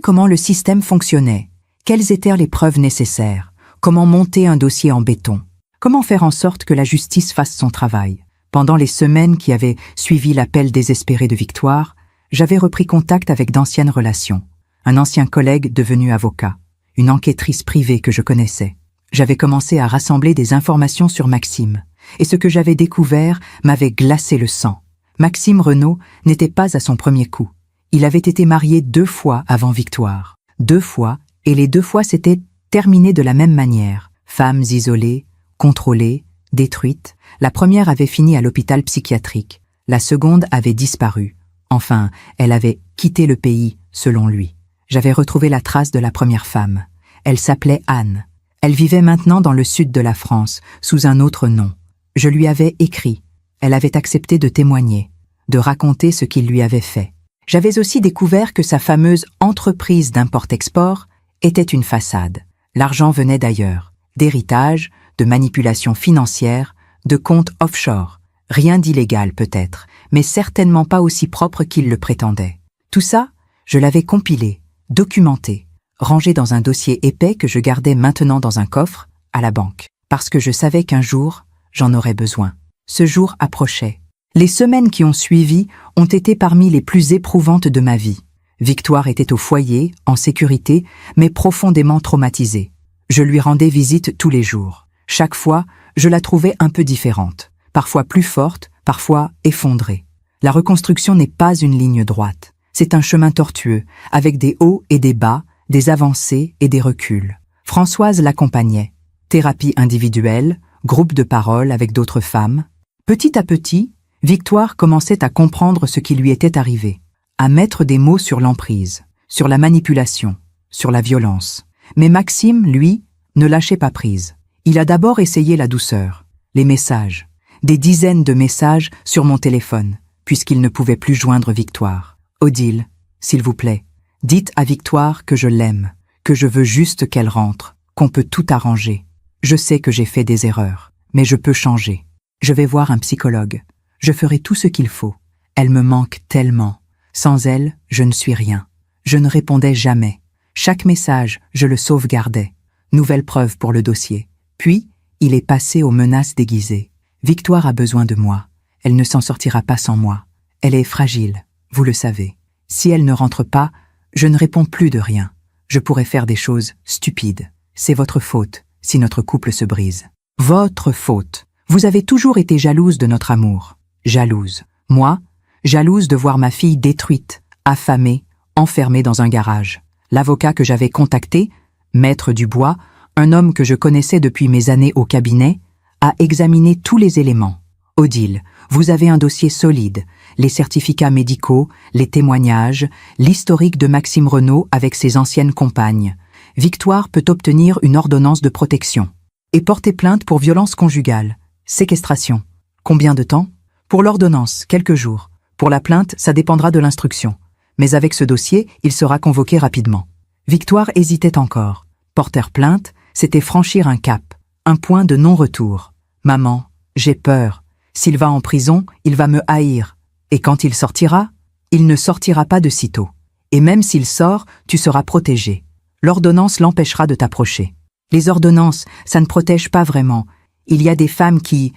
comment le système fonctionnait, quelles étaient les preuves nécessaires, comment monter un dossier en béton, comment faire en sorte que la justice fasse son travail. Pendant les semaines qui avaient suivi l'appel désespéré de Victoire, j'avais repris contact avec d'anciennes relations. Un ancien collègue devenu avocat, une enquêtrice privée que je connaissais. J'avais commencé à rassembler des informations sur Maxime, et ce que j'avais découvert m'avait glacé le sang. Maxime Renaud n'était pas à son premier coup. Il avait été marié 2 fois avant Victoire. 2 fois, et les 2 fois s'étaient terminées de la même manière. Femmes isolées, contrôlées, détruites. La première avait fini à l'hôpital psychiatrique. La seconde avait disparu. Enfin, elle avait quitté le pays, selon lui. J'avais retrouvé la trace de la première femme. Elle s'appelait Anne. Elle vivait maintenant dans le sud de la France, sous un autre nom. Je lui avais écrit. Elle avait accepté de témoigner, de raconter ce qu'il lui avait fait. J'avais aussi découvert que sa fameuse entreprise d'import-export était une façade. L'argent venait d'ailleurs, d'héritage, de manipulation financière, de comptes offshore. Rien d'illégal peut-être, mais certainement pas aussi propre qu'il le prétendait. Tout ça, je l'avais compilé, documenté, rangé dans un dossier épais que je gardais maintenant dans un coffre, à la banque. Parce que je savais qu'un jour, j'en aurais besoin. Ce jour approchait. Les semaines qui ont suivi ont été parmi les plus éprouvantes de ma vie. Victoire était au foyer, en sécurité, mais profondément traumatisée. Je lui rendais visite tous les jours. Chaque fois, je la trouvais un peu différente, parfois plus forte, parfois effondrée. La reconstruction n'est pas une ligne droite. C'est un chemin tortueux, avec des hauts et des bas, des avancées et des reculs. Françoise l'accompagnait. Thérapie individuelle, groupe de parole avec d'autres femmes. Petit à petit, Victoire commençait à comprendre ce qui lui était arrivé, à mettre des mots sur l'emprise, sur la manipulation, sur la violence. Mais Maxime, lui, ne lâchait pas prise. Il a d'abord essayé la douceur, les messages, des dizaines de messages sur mon téléphone, puisqu'il ne pouvait plus joindre Victoire. « Odile, s'il vous plaît, dites à Victoire que je l'aime, que je veux juste qu'elle rentre, qu'on peut tout arranger. Je sais que j'ai fait des erreurs, mais je peux changer. Je vais voir un psychologue. Je ferai tout ce qu'il faut. Elle me manque tellement. Sans elle, je ne suis rien. » Je ne répondais jamais. Chaque message, je le sauvegardais. Nouvelle preuve pour le dossier. Puis, il est passé aux menaces déguisées. Victoire a besoin de moi. Elle ne s'en sortira pas sans moi. Elle est fragile, vous le savez. Si elle ne rentre pas, je ne réponds plus de rien. Je pourrais faire des choses stupides. C'est votre faute si notre couple se brise. Votre faute. Vous avez toujours été jalouse de notre amour. Jalouse. Moi, jalouse de voir ma fille détruite, affamée, enfermée dans un garage. L'avocat que j'avais contacté, Maître Dubois, un homme que je connaissais depuis mes années au cabinet, a examiné tous les éléments. Odile, vous avez un dossier solide, les certificats médicaux, les témoignages, l'historique de Maxime Renaud avec ses anciennes compagnes. Victoire peut obtenir une ordonnance de protection et porter plainte pour violence conjugale. Séquestration. Combien de temps? Pour l'ordonnance, quelques jours. Pour la plainte, ça dépendra de l'instruction. Mais avec ce dossier, il sera convoqué rapidement. Victoire hésitait encore. Porter plainte, c'était franchir un cap, un point de non-retour. Maman, j'ai peur. S'il va en prison, il va me haïr. Et quand il sortira, il ne sortira pas de sitôt. Et même s'il sort, tu seras protégé. L'ordonnance l'empêchera de t'approcher. Les ordonnances, ça ne protège pas vraiment. Il y a des femmes qui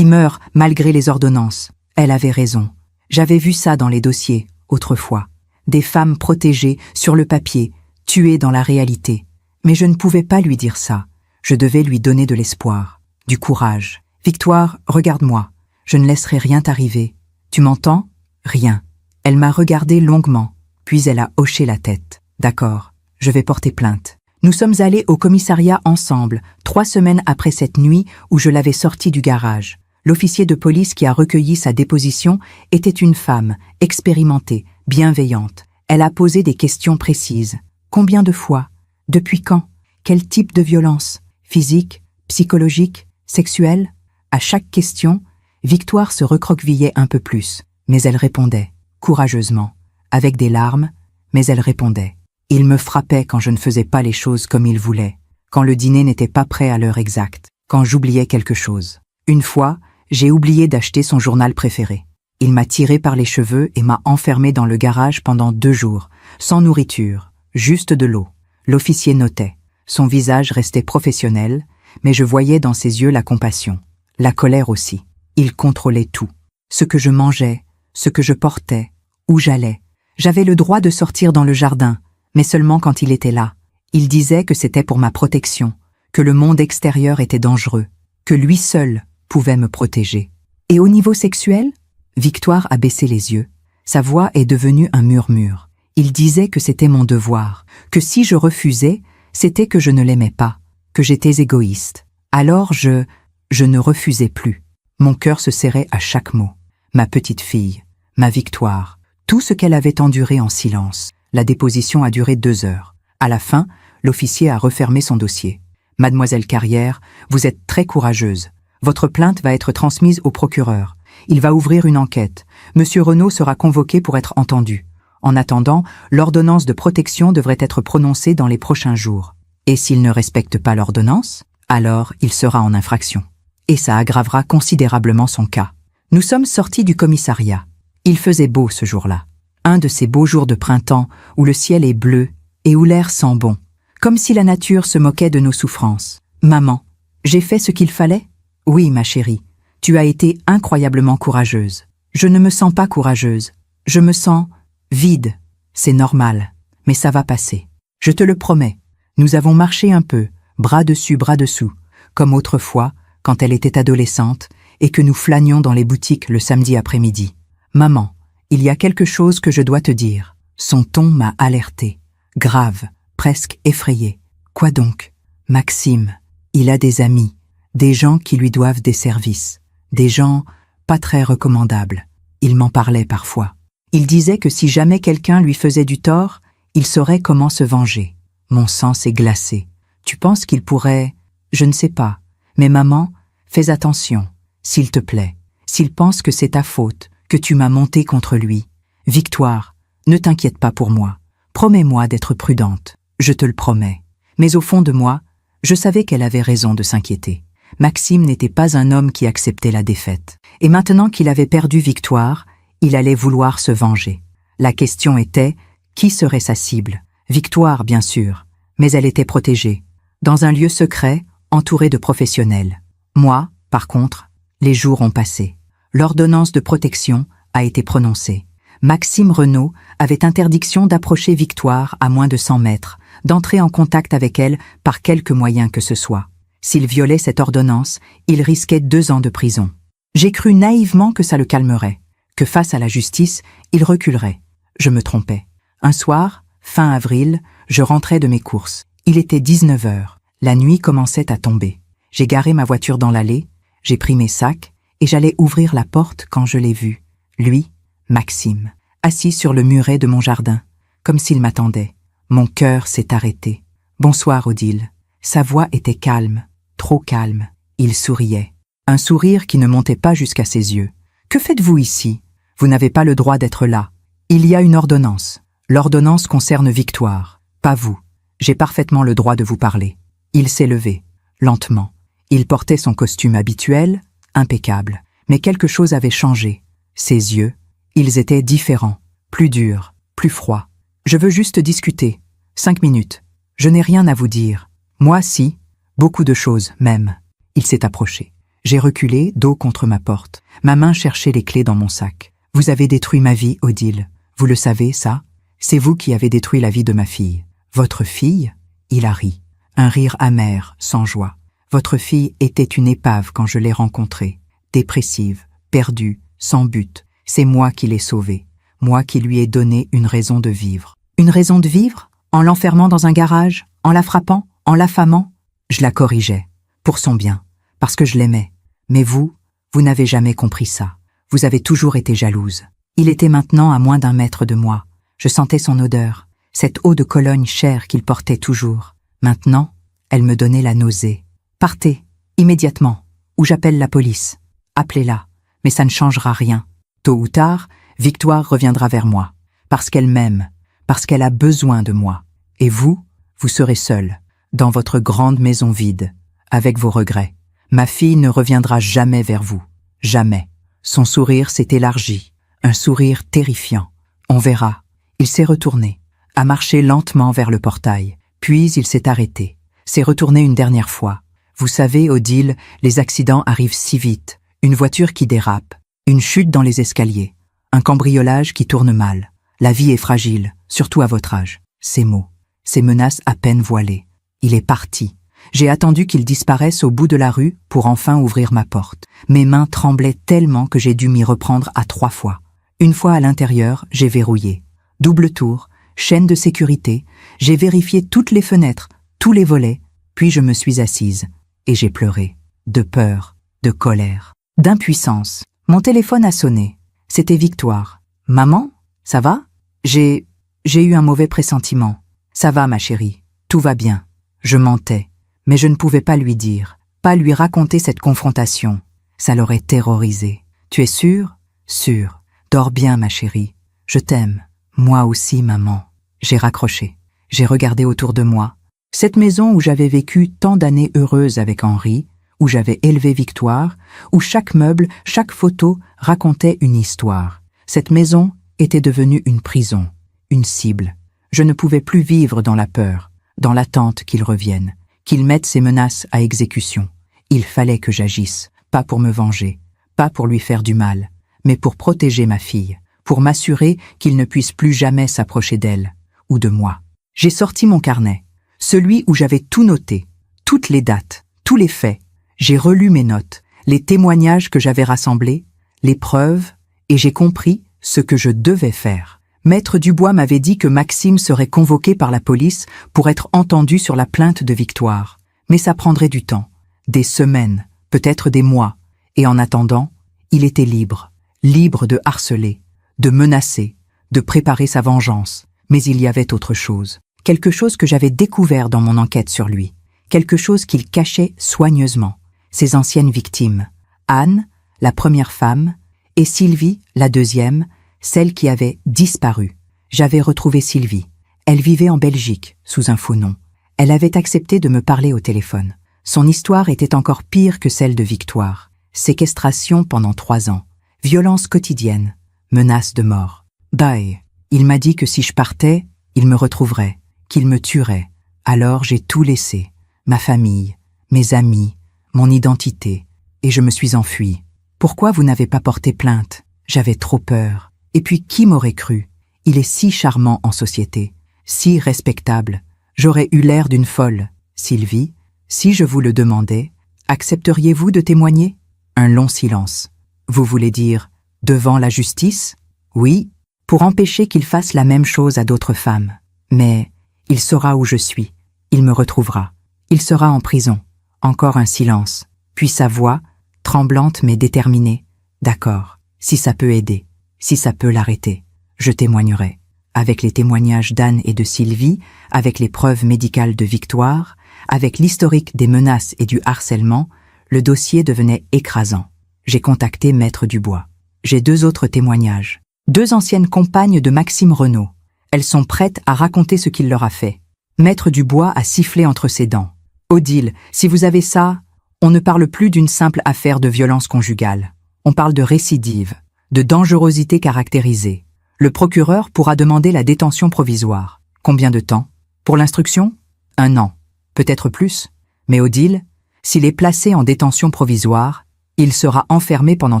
meurent malgré les ordonnances. Elle avait raison. J'avais vu ça dans les dossiers, autrefois. Des femmes protégées sur le papier, tuées dans la réalité. Mais je ne pouvais pas lui dire ça. Je devais lui donner de l'espoir, du courage. Victoire, regarde-moi. Je ne laisserai rien t'arriver. Tu m'entends? Rien. Elle m'a regardé longuement, puis elle a hoché la tête. D'accord, je vais porter plainte. Nous sommes allés au commissariat ensemble, 3 semaines après cette nuit où je l'avais sorti du garage. L'officier de police qui a recueilli sa déposition était une femme, expérimentée, bienveillante. Elle a posé des questions précises. Combien de fois? Depuis quand? Quel type de violence? Physique, psychologique, sexuelle? À chaque question, Victoire se recroquevillait un peu plus, mais elle répondait, courageusement, avec des larmes, mais elle répondait. Il me frappait quand je ne faisais pas les choses comme il voulait, quand le dîner n'était pas prêt à l'heure exacte, quand j'oubliais quelque chose. Une fois, j'ai oublié d'acheter son journal préféré. Il m'a tiré par les cheveux et m'a enfermé dans le garage pendant 2 jours, sans nourriture, juste de l'eau. L'officier notait. Son visage restait professionnel, mais je voyais dans ses yeux la compassion, la colère aussi. Il contrôlait tout. Ce que je mangeais, ce que je portais, où j'allais. J'avais le droit de sortir dans le jardin, mais seulement quand il était là. Il disait que c'était pour ma protection, que le monde extérieur était dangereux, que lui seul pouvait me protéger. Et au niveau sexuel? Victoire a baissé les yeux. Sa voix est devenue un murmure. Il disait que c'était mon devoir, que si je refusais, c'était que je ne l'aimais pas, que j'étais égoïste. Alors je ne refusais plus. Mon cœur se serrait à chaque mot. Ma petite fille, ma Victoire, tout ce qu'elle avait enduré en silence. La déposition a duré 2 heures. À la fin, l'officier a refermé son dossier. Mademoiselle Carrière, vous êtes très courageuse. Votre plainte va être transmise au procureur. Il va ouvrir une enquête. Monsieur Renaud sera convoqué pour être entendu. En attendant, l'ordonnance de protection devrait être prononcée dans les prochains jours. Et s'il ne respecte pas l'ordonnance, alors il sera en infraction. Et ça aggravera considérablement son cas. Nous sommes sortis du commissariat. Il faisait beau ce jour-là. Un de ces beaux jours de printemps où le ciel est bleu et où l'air sent bon. Comme si la nature se moquait de nos souffrances. Maman, j'ai fait ce qu'il fallait? Oui, ma chérie. Tu as été incroyablement courageuse. Je ne me sens pas courageuse. Je me sens vide. C'est normal. Mais ça va passer. Je te le promets. Nous avons marché un peu, bras dessus, bras dessous, comme autrefois, quand elle était adolescente, et que nous flânions dans les boutiques le samedi après-midi. Maman, il y a quelque chose que je dois te dire. Son ton m'a alertée. Grave, presque effrayée. Quoi donc? Maxime, il a des amis, des gens qui lui doivent des services, des gens pas très recommandables. Il m'en parlait parfois. Il disait que si jamais quelqu'un lui faisait du tort, il saurait comment se venger. Mon sang s'est glacé. Tu penses qu'il pourrait... Je ne sais pas. Mais maman, fais attention, s'il te plaît. S'il pense que c'est ta faute, que tu m'as monté contre lui. Victoire, ne t'inquiète pas pour moi. Promets-moi d'être prudente. Je te le promets. Mais au fond de moi, je savais qu'elle avait raison de s'inquiéter. Maxime n'était pas un homme qui acceptait la défaite. Et maintenant qu'il avait perdu Victoire, il allait vouloir se venger. La question était, qui serait sa cible? Victoire, bien sûr, mais elle était protégée, dans un lieu secret, entouré de professionnels. Moi, par contre, les jours ont passé. L'ordonnance de protection a été prononcée. Maxime Renaud avait interdiction d'approcher Victoire à moins de 100 mètres, d'entrer en contact avec elle par quelque moyen que ce soit. S'il violait cette ordonnance, il risquait 2 ans de prison. J'ai cru naïvement que ça le calmerait, que face à la justice, il reculerait. Je me trompais. Un soir, fin avril, je rentrais de mes courses. Il était 19 heures. La nuit commençait à tomber. J'ai garé ma voiture dans l'allée, j'ai pris mes sacs et j'allais ouvrir la porte quand je l'ai vu. Lui, Maxime, assis sur le muret de mon jardin, comme s'il m'attendait. Mon cœur s'est arrêté. « Bonsoir, Odile. » Sa voix était calme, trop calme. Il souriait. Un sourire qui ne montait pas jusqu'à ses yeux. « Que faites-vous ici? Vous n'avez pas le droit d'être là. Il y a une ordonnance. L'ordonnance concerne Victoire, pas vous. J'ai parfaitement le droit de vous parler. » Il s'est levé, lentement. Il portait son costume habituel, impeccable. Mais quelque chose avait changé. Ses yeux, ils étaient différents, plus durs, plus froids. « Je veux juste discuter. 5 minutes. Je n'ai rien à vous dire. Moi, si. Beaucoup de choses, même. » Il s'est approché. J'ai reculé, dos contre ma porte. Ma main cherchait les clés dans mon sac. « Vous avez détruit ma vie, Odile. Vous le savez, ça? C'est vous qui avez détruit la vie de ma fille. » « Votre fille ?» Il a ri. Un rire amer, sans joie. « Votre fille était une épave quand je l'ai rencontrée. Dépressive, perdue, sans but. C'est moi qui l'ai sauvée. Moi qui lui ai donné une raison de vivre. » « Une raison de vivre? En l'enfermant dans un garage? En la frappant? En l'affamant ?» Je la corrigeais. Pour son bien. Parce que je l'aimais. Mais vous n'avez jamais compris ça. Vous avez toujours été jalouse. Il était maintenant à moins d'1 mètre de moi. Je sentais son odeur, cette eau de Cologne chère qu'il portait toujours. Maintenant, elle me donnait la nausée. « Partez, immédiatement, ou j'appelle la police. Appelez-la, mais ça ne changera rien. Tôt ou tard, Victoire reviendra vers moi. Parce qu'elle m'aime, parce qu'elle a besoin de moi. Et vous serez seule, dans votre grande maison vide, avec vos regrets. Ma fille ne reviendra jamais vers vous. Jamais. » Son sourire s'est élargi, un sourire terrifiant. « On verra. » Il s'est retourné, a marché lentement vers le portail, puis il s'est arrêté, s'est retourné une dernière fois. Vous savez, Odile, les accidents arrivent si vite. Une voiture qui dérape, une chute dans les escaliers, un cambriolage qui tourne mal. La vie est fragile, surtout à votre âge. Ces mots, ces menaces à peine voilées. Il est parti. J'ai attendu qu'il disparaisse au bout de la rue pour enfin ouvrir ma porte. Mes mains tremblaient tellement que j'ai dû m'y reprendre à 3 fois. Une fois à l'intérieur, j'ai verrouillé. Double tour, chaîne de sécurité, j'ai vérifié toutes les fenêtres, tous les volets, puis je me suis assise. Et j'ai pleuré. De peur, de colère, d'impuissance. Mon téléphone a sonné. C'était Victoire. « Maman, ça va ? J'ai eu un mauvais pressentiment. »« Ça va, ma chérie, tout va bien. » Je mentais, mais je ne pouvais pas lui dire, pas lui raconter cette confrontation. Ça l'aurait terrorisée. « Tu es sûre ? » ?»« Sûre. Dors bien, ma chérie. Je t'aime. » « Moi aussi, maman. » J'ai raccroché. J'ai regardé autour de moi. Cette maison où j'avais vécu tant d'années heureuses avec Henri, où j'avais élevé Victoire, où chaque meuble, chaque photo racontait une histoire. Cette maison était devenue une prison, une cible. Je ne pouvais plus vivre dans la peur, dans l'attente qu'il revienne, qu'il mette ses menaces à exécution. Il fallait que j'agisse, pas pour me venger, pas pour lui faire du mal, mais pour protéger ma fille, pour m'assurer qu'il ne puisse plus jamais s'approcher d'elle, ou de moi. J'ai sorti mon carnet, celui où j'avais tout noté, toutes les dates, tous les faits. J'ai relu mes notes, les témoignages que j'avais rassemblés, les preuves, et j'ai compris ce que je devais faire. Maître Dubois m'avait dit que Maxime serait convoqué par la police pour être entendu sur la plainte de Victoire. Mais ça prendrait du temps, des semaines, peut-être des mois. Et en attendant, il était libre, libre de harceler, de menacer, de préparer sa vengeance. Mais il y avait autre chose. Quelque chose que j'avais découvert dans mon enquête sur lui. Quelque chose qu'il cachait soigneusement. Ses anciennes victimes. Anne, la première femme, et Sylvie, la deuxième, celle qui avait disparu. J'avais retrouvé Sylvie. Elle vivait en Belgique, sous un faux nom. Elle avait accepté de me parler au téléphone. Son histoire était encore pire que celle de Victoire. Séquestration pendant 3 ans. Violence quotidienne. Menace de mort. Bye. Il m'a dit que si je partais, il me retrouverait, qu'il me tuerait. Alors j'ai tout laissé. Ma famille, mes amis, mon identité. Et je me suis enfuie. Pourquoi vous n'avez pas porté plainte? J'avais trop peur. Et puis qui m'aurait cru? Il est si charmant en société, si respectable. J'aurais eu l'air d'une folle. Sylvie, si je vous le demandais, accepteriez-vous de témoigner? Un long silence. Vous voulez dire, devant la justice? Oui, pour empêcher qu'il fasse la même chose à d'autres femmes. Mais il saura où je suis. Il me retrouvera. Il sera en prison. Encore un silence. Puis sa voix, tremblante mais déterminée. D'accord, si ça peut aider, si ça peut l'arrêter, je témoignerai. Avec les témoignages d'Anne et de Sylvie, avec les preuves médicales de Victoire, avec l'historique des menaces et du harcèlement, le dossier devenait écrasant. J'ai contacté Maître Dubois. J'ai 2 autres témoignages. 2 anciennes compagnes de Maxime Renaud. Elles sont prêtes à raconter ce qu'il leur a fait. Maître Dubois a sifflé entre ses dents. Odile, si vous avez ça, on ne parle plus d'une simple affaire de violence conjugale. On parle de récidive, de dangerosité caractérisée. Le procureur pourra demander la détention provisoire. Combien de temps? Pour l'instruction? 1 an. Peut-être plus. Mais Odile, s'il est placé en détention provisoire, il sera enfermé pendant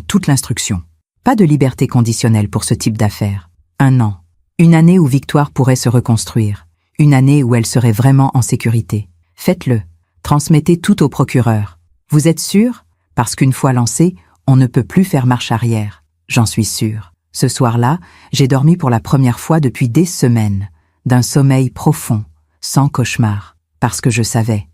toute l'instruction. Pas de liberté conditionnelle pour ce type d'affaires. 1 an. Une année où Victoire pourrait se reconstruire. Une année où elle serait vraiment en sécurité. Faites-le. Transmettez tout au procureur. Vous êtes sûr? Parce qu'une fois lancé, on ne peut plus faire marche arrière. J'en suis sûr. Ce soir-là, j'ai dormi pour la première fois depuis des semaines, d'un sommeil profond, sans cauchemar, parce que je savais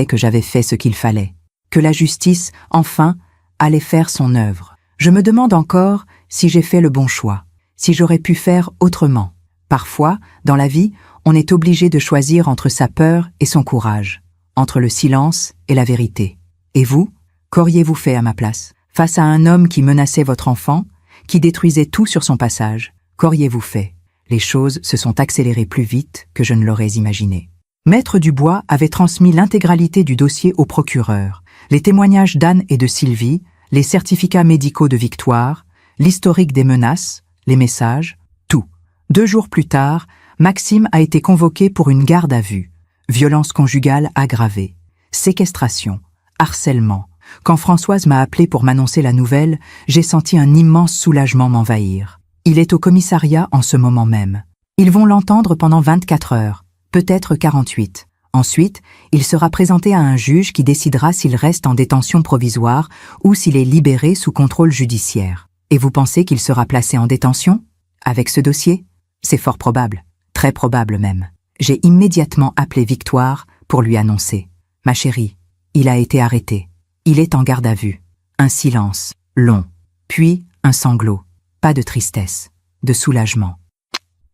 que j'avais fait ce qu'il fallait, que la justice, enfin, allait faire son œuvre. Je me demande encore si j'ai fait le bon choix, si j'aurais pu faire autrement. Parfois, dans la vie, on est obligé de choisir entre sa peur et son courage, entre le silence et la vérité. Et vous, qu'auriez-vous fait à ma place? Face à un homme qui menaçait votre enfant, qui détruisait tout sur son passage, qu'auriez-vous fait? Les choses se sont accélérées plus vite que je ne l'aurais imaginé. Maître Dubois avait transmis l'intégralité du dossier au procureur, les témoignages d'Anne et de Sylvie, les certificats médicaux de Victoire, l'historique des menaces, les messages, tout. 2 jours plus tard, Maxime a été convoqué pour une garde à vue, violence conjugale aggravée, séquestration, harcèlement. Quand Françoise m'a appelé pour m'annoncer la nouvelle, j'ai senti un immense soulagement m'envahir. Il est au commissariat en ce moment même. Ils vont l'entendre pendant 24 heures, peut-être 48. Ensuite, il sera présenté à un juge qui décidera s'il reste en détention provisoire ou s'il est libéré sous contrôle judiciaire. Et vous pensez qu'il sera placé en détention? Avec ce dossier? C'est fort probable, très probable même. J'ai immédiatement appelé Victoire pour lui annoncer. Ma chérie, il a été arrêté. Il est en garde à vue. Un silence, long. Puis un sanglot. Pas de tristesse, de soulagement.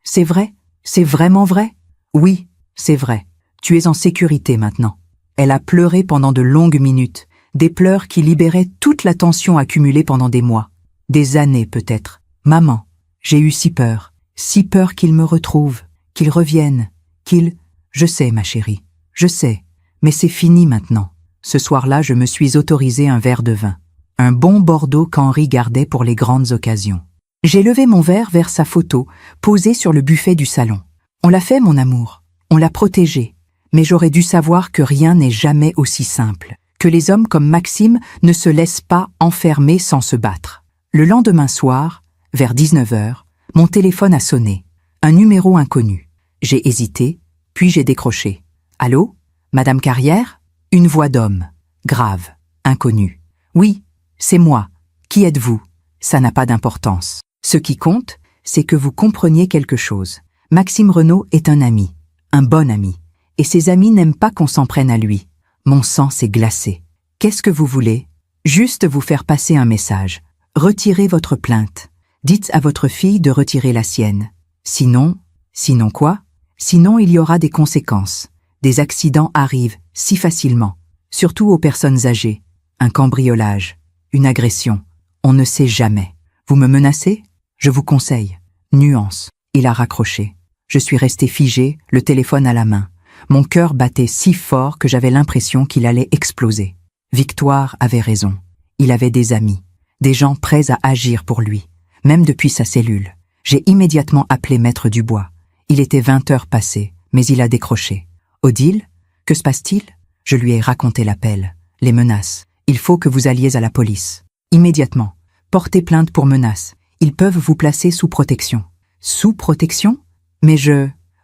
C'est vrai? C'est vraiment vrai? Oui, c'est vrai. Tu es en sécurité maintenant. Elle a pleuré pendant de longues minutes, des pleurs qui libéraient toute la tension accumulée pendant des mois. Des années peut-être. Maman, j'ai eu si peur qu'il me retrouve, qu'il revienne, qu'il... Je sais, ma chérie, je sais, mais c'est fini maintenant. Ce soir-là, je me suis autorisé un verre de vin. Un bon Bordeaux qu'Henri gardait pour les grandes occasions. J'ai levé mon verre vers sa photo, posée sur le buffet du salon. On l'a fait, mon amour. On l'a protégée. Mais j'aurais dû savoir que rien n'est jamais aussi simple. Que les hommes comme Maxime ne se laissent pas enfermer sans se battre. Le lendemain soir, vers 19 h, mon téléphone a sonné. Un numéro inconnu. J'ai hésité, puis j'ai décroché. Allô? Madame Carrière? Une voix d'homme, grave, inconnue. Oui, c'est moi. Qui êtes-vous? Ça n'a pas d'importance. Ce qui compte, c'est que vous compreniez quelque chose. Maxime Renaud est un ami, un bon ami. Et ses amis n'aiment pas qu'on s'en prenne à lui. Mon sang s'est glacé. Qu'est-ce que vous voulez? Juste vous faire passer un message. Retirez votre plainte. Dites à votre fille de retirer la sienne. Sinon quoi? Sinon il y aura des conséquences. Des accidents arrivent si facilement, surtout aux personnes âgées. Un cambriolage, une agression, on ne sait jamais. Vous me menacez? Je vous conseille. Nuance. Il a raccroché. Je suis resté figé, le téléphone à la main. Mon cœur battait si fort que j'avais l'impression qu'il allait exploser. Victoire avait raison. Il avait des amis, des gens prêts à agir pour lui, même depuis sa cellule. J'ai immédiatement appelé Maître Dubois. Il était 20 h passées, mais il a décroché. Odile, que se passe-t-il? Je lui ai raconté l'appel, les menaces. Il faut que vous alliez à la police. Immédiatement. Portez plainte pour menaces. Ils peuvent vous placer sous protection. Sous protection? Mais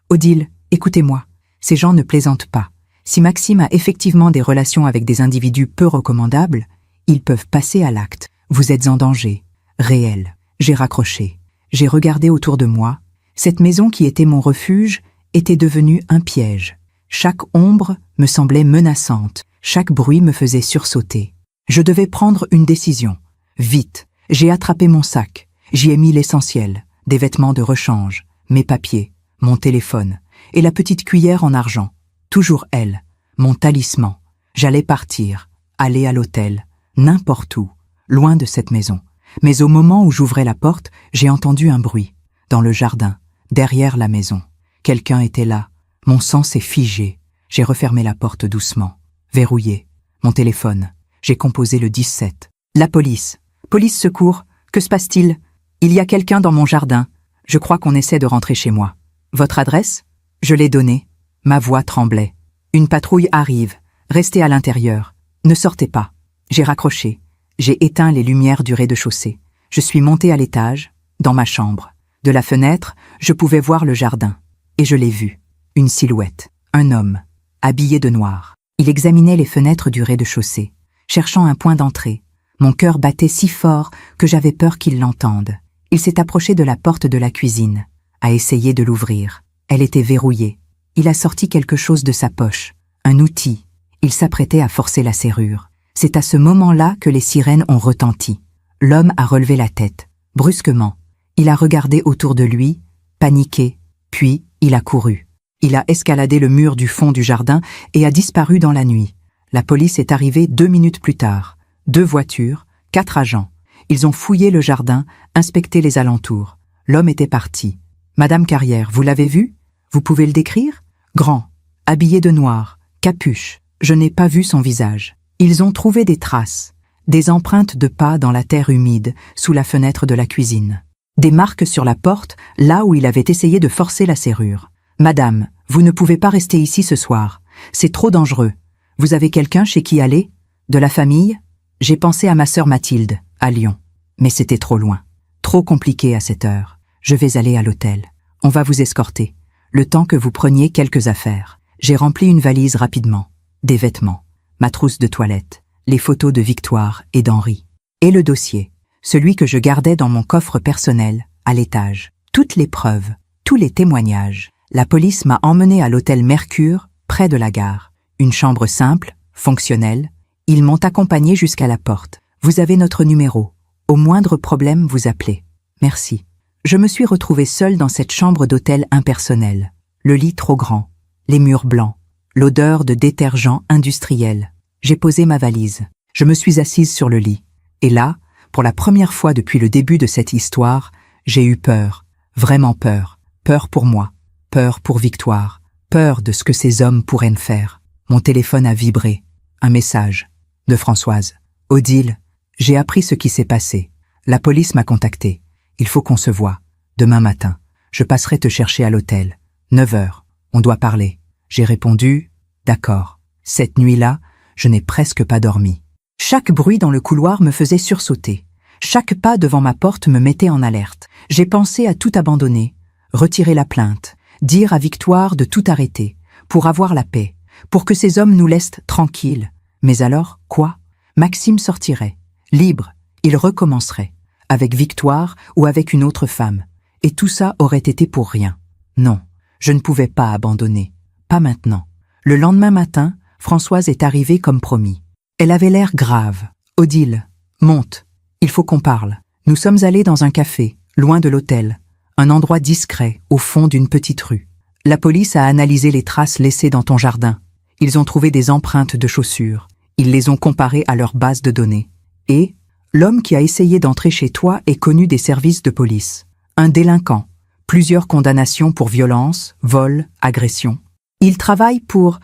Odile, écoutez-moi. Ces gens ne plaisantent pas. Si Maxime a effectivement des relations avec des individus peu recommandables, ils peuvent passer à l'acte. Vous êtes en danger. Réel. J'ai raccroché. J'ai regardé autour de moi. Cette maison qui était mon refuge était devenue un piège. Chaque ombre me semblait menaçante. Chaque bruit me faisait sursauter. Je devais prendre une décision. Vite. J'ai attrapé mon sac. J'y ai mis l'essentiel. Des vêtements de rechange, mes papiers, mon téléphone et la petite cuillère en argent. Toujours elle, mon talisman. J'allais partir, aller à l'hôtel, n'importe où, loin de cette maison. Mais au moment où j'ouvrais la porte, j'ai entendu un bruit. Dans le jardin, derrière la maison. Quelqu'un était là. Mon sang s'est figé. J'ai refermé la porte doucement. Verrouillé. Mon téléphone. J'ai composé le 17. La police. Police secours. Que se passe-t-il? Il y a quelqu'un dans mon jardin. Je crois qu'on essaie de rentrer chez moi. Votre adresse? Je l'ai donnée. Ma voix tremblait. Une patrouille arrive. Restez à l'intérieur. Ne sortez pas. J'ai raccroché. J'ai éteint les lumières du rez-de-chaussée. Je suis montée à l'étage, dans ma chambre. De la fenêtre, je pouvais voir le jardin. Et je l'ai vu. Une silhouette. Un homme. Habillé de noir. Il examinait les fenêtres du rez-de-chaussée, cherchant un point d'entrée. Mon cœur battait si fort que j'avais peur qu'il l'entende. Il s'est approché de la porte de la cuisine, a essayé de l'ouvrir. Elle était verrouillée. Il a sorti quelque chose de sa poche, un outil. Il s'apprêtait à forcer la serrure. C'est à ce moment-là que les sirènes ont retenti. L'homme a relevé la tête. Brusquement, il a regardé autour de lui, paniqué, puis il a couru. Il a escaladé le mur du fond du jardin et a disparu dans la nuit. La police est arrivée 2 minutes plus tard. 2 voitures, 4 agents. Ils ont fouillé le jardin, inspecté les alentours. L'homme était parti. Madame Carrière, vous l'avez vu? Vous pouvez le décrire? Grand, habillé de noir, capuche. Je n'ai pas vu son visage. Ils ont trouvé des traces, des empreintes de pas dans la terre humide, sous la fenêtre de la cuisine. Des marques sur la porte, là où il avait essayé de forcer la serrure. Madame, vous ne pouvez pas rester ici ce soir. C'est trop dangereux. Vous avez quelqu'un chez qui aller? De la famille? J'ai pensé à ma sœur Mathilde, à Lyon. Mais c'était trop loin. Trop compliqué à cette heure. Je vais aller à l'hôtel. On va vous escorter. Le temps que vous preniez quelques affaires. J'ai rempli une valise rapidement. Des vêtements, ma trousse de toilette, les photos de Victoire et d'Henri. Et le dossier, celui que je gardais dans mon coffre personnel, à l'étage. Toutes les preuves, tous les témoignages. La police m'a emmené à l'hôtel Mercure, près de la gare. Une chambre simple, fonctionnelle. Ils m'ont accompagné jusqu'à la porte. Vous avez notre numéro. Au moindre problème, vous appelez. Merci. Je me suis retrouvée seule dans cette chambre d'hôtel impersonnelle. Le lit trop grand, les murs blancs, l'odeur de détergent industriel. J'ai posé ma valise. Je me suis assise sur le lit. Et là, pour la première fois depuis le début de cette histoire, j'ai eu peur. Vraiment peur. Peur pour moi. Peur pour Victoire. Peur de ce que ces hommes pourraient me faire. Mon téléphone a vibré. Un message. De Françoise. Odile, j'ai appris ce qui s'est passé. La police m'a contacté. Il faut qu'on se voie. Demain matin. Je passerai te chercher à l'hôtel. 9 heures. On doit parler. J'ai répondu, d'accord. Cette nuit-là, je n'ai presque pas dormi. Chaque bruit dans le couloir me faisait sursauter. Chaque pas devant ma porte me mettait en alerte. J'ai pensé à tout abandonner, retirer la plainte, dire à Victoire de tout arrêter, pour avoir la paix, pour que ces hommes nous laissent tranquilles. Mais alors, quoi? Maxime sortirait, libre, il recommencerait, avec Victoire ou avec une autre femme. Et tout ça aurait été pour rien. Non, je ne pouvais pas abandonner. Pas maintenant. Le lendemain matin, Françoise est arrivée comme promis. Elle avait l'air grave. Odile, monte. Il faut qu'on parle. Nous sommes allés dans un café, loin de l'hôtel. Un endroit discret, au fond d'une petite rue. La police a analysé les traces laissées dans ton jardin. Ils ont trouvé des empreintes de chaussures. Ils les ont comparées à leur base de données. Et l'homme qui a essayé d'entrer chez toi est connu des services de police. Un délinquant. Plusieurs condamnations pour violence, vol, agression. Il travaille pour,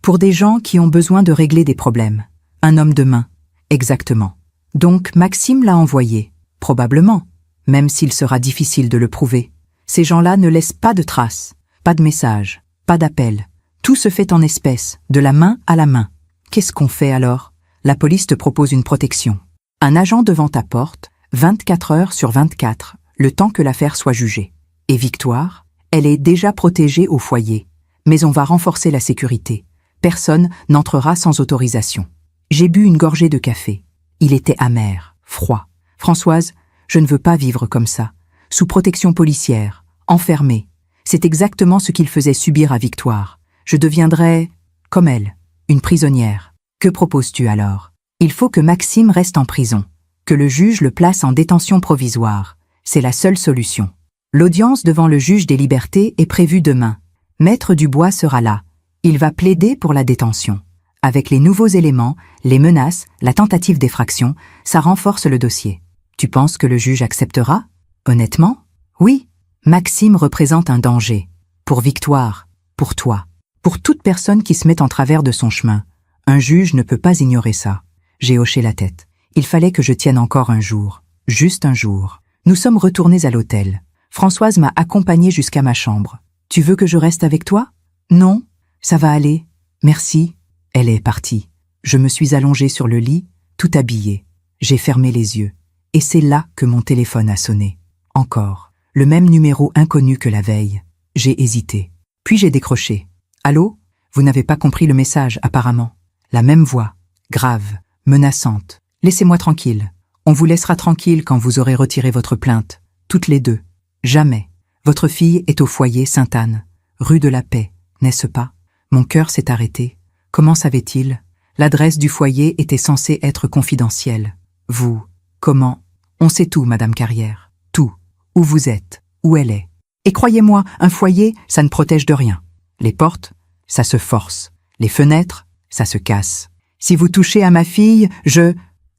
pour des gens qui ont besoin de régler des problèmes. Un homme de main. Exactement. Donc Maxime l'a envoyé. Probablement. Même s'il sera difficile de le prouver. Ces gens-là ne laissent pas de traces, pas de messages, pas d'appels. Tout se fait en espèces, de la main à la main. Qu'est-ce qu'on fait alors? La police te propose une protection. Un agent devant ta porte, 24 heures sur 24, le temps que l'affaire soit jugée. Et Victoire, elle est déjà protégée au foyer. Mais on va renforcer la sécurité. Personne n'entrera sans autorisation. J'ai bu une gorgée de café. Il était amer, froid. Françoise, je ne veux pas vivre comme ça. Sous protection policière, enfermée. C'est exactement ce qu'il faisait subir à Victoire. Je deviendrai, comme elle, une prisonnière. Que proposes-tu alors? Il faut que Maxime reste en prison. Que le juge le place en détention provisoire. C'est la seule solution. L'audience devant le juge des libertés est prévue demain. Maître Dubois sera là. Il va plaider pour la détention. Avec les nouveaux éléments, les menaces, la tentative d'effraction, ça renforce le dossier. Tu penses que le juge acceptera? Honnêtement? Oui. Maxime représente un danger. Pour Victoire, pour toi, pour toute personne qui se met en travers de son chemin. Un juge ne peut pas ignorer ça. J'ai hoché la tête. Il fallait que je tienne encore un jour. Juste un jour. Nous sommes retournés à l'hôtel. Françoise m'a accompagnée jusqu'à ma chambre. Tu veux que je reste avec toi? Non, ça va aller. Merci. Elle est partie. Je me suis allongée sur le lit, tout habillée. J'ai fermé les yeux. Et c'est là que mon téléphone a sonné. Encore. Le même numéro inconnu que la veille. J'ai hésité. Puis j'ai décroché. Allô? Vous n'avez pas compris le message, apparemment. La même voix. Grave. Menaçante. Laissez-moi tranquille. On vous laissera tranquille quand vous aurez retiré votre plainte. Toutes les deux. Jamais. Votre fille est au foyer Sainte-Anne, rue de la Paix, n'est-ce pas? Mon cœur s'est arrêté. Comment savait-il? L'adresse du foyer était censée être confidentielle. Vous, comment? On sait tout, Madame Carrière. Tout. Où vous êtes, où elle est. Et croyez-moi, un foyer, ça ne protège de rien. Les portes, ça se force. Les fenêtres, ça se casse. Si vous touchez à ma fille,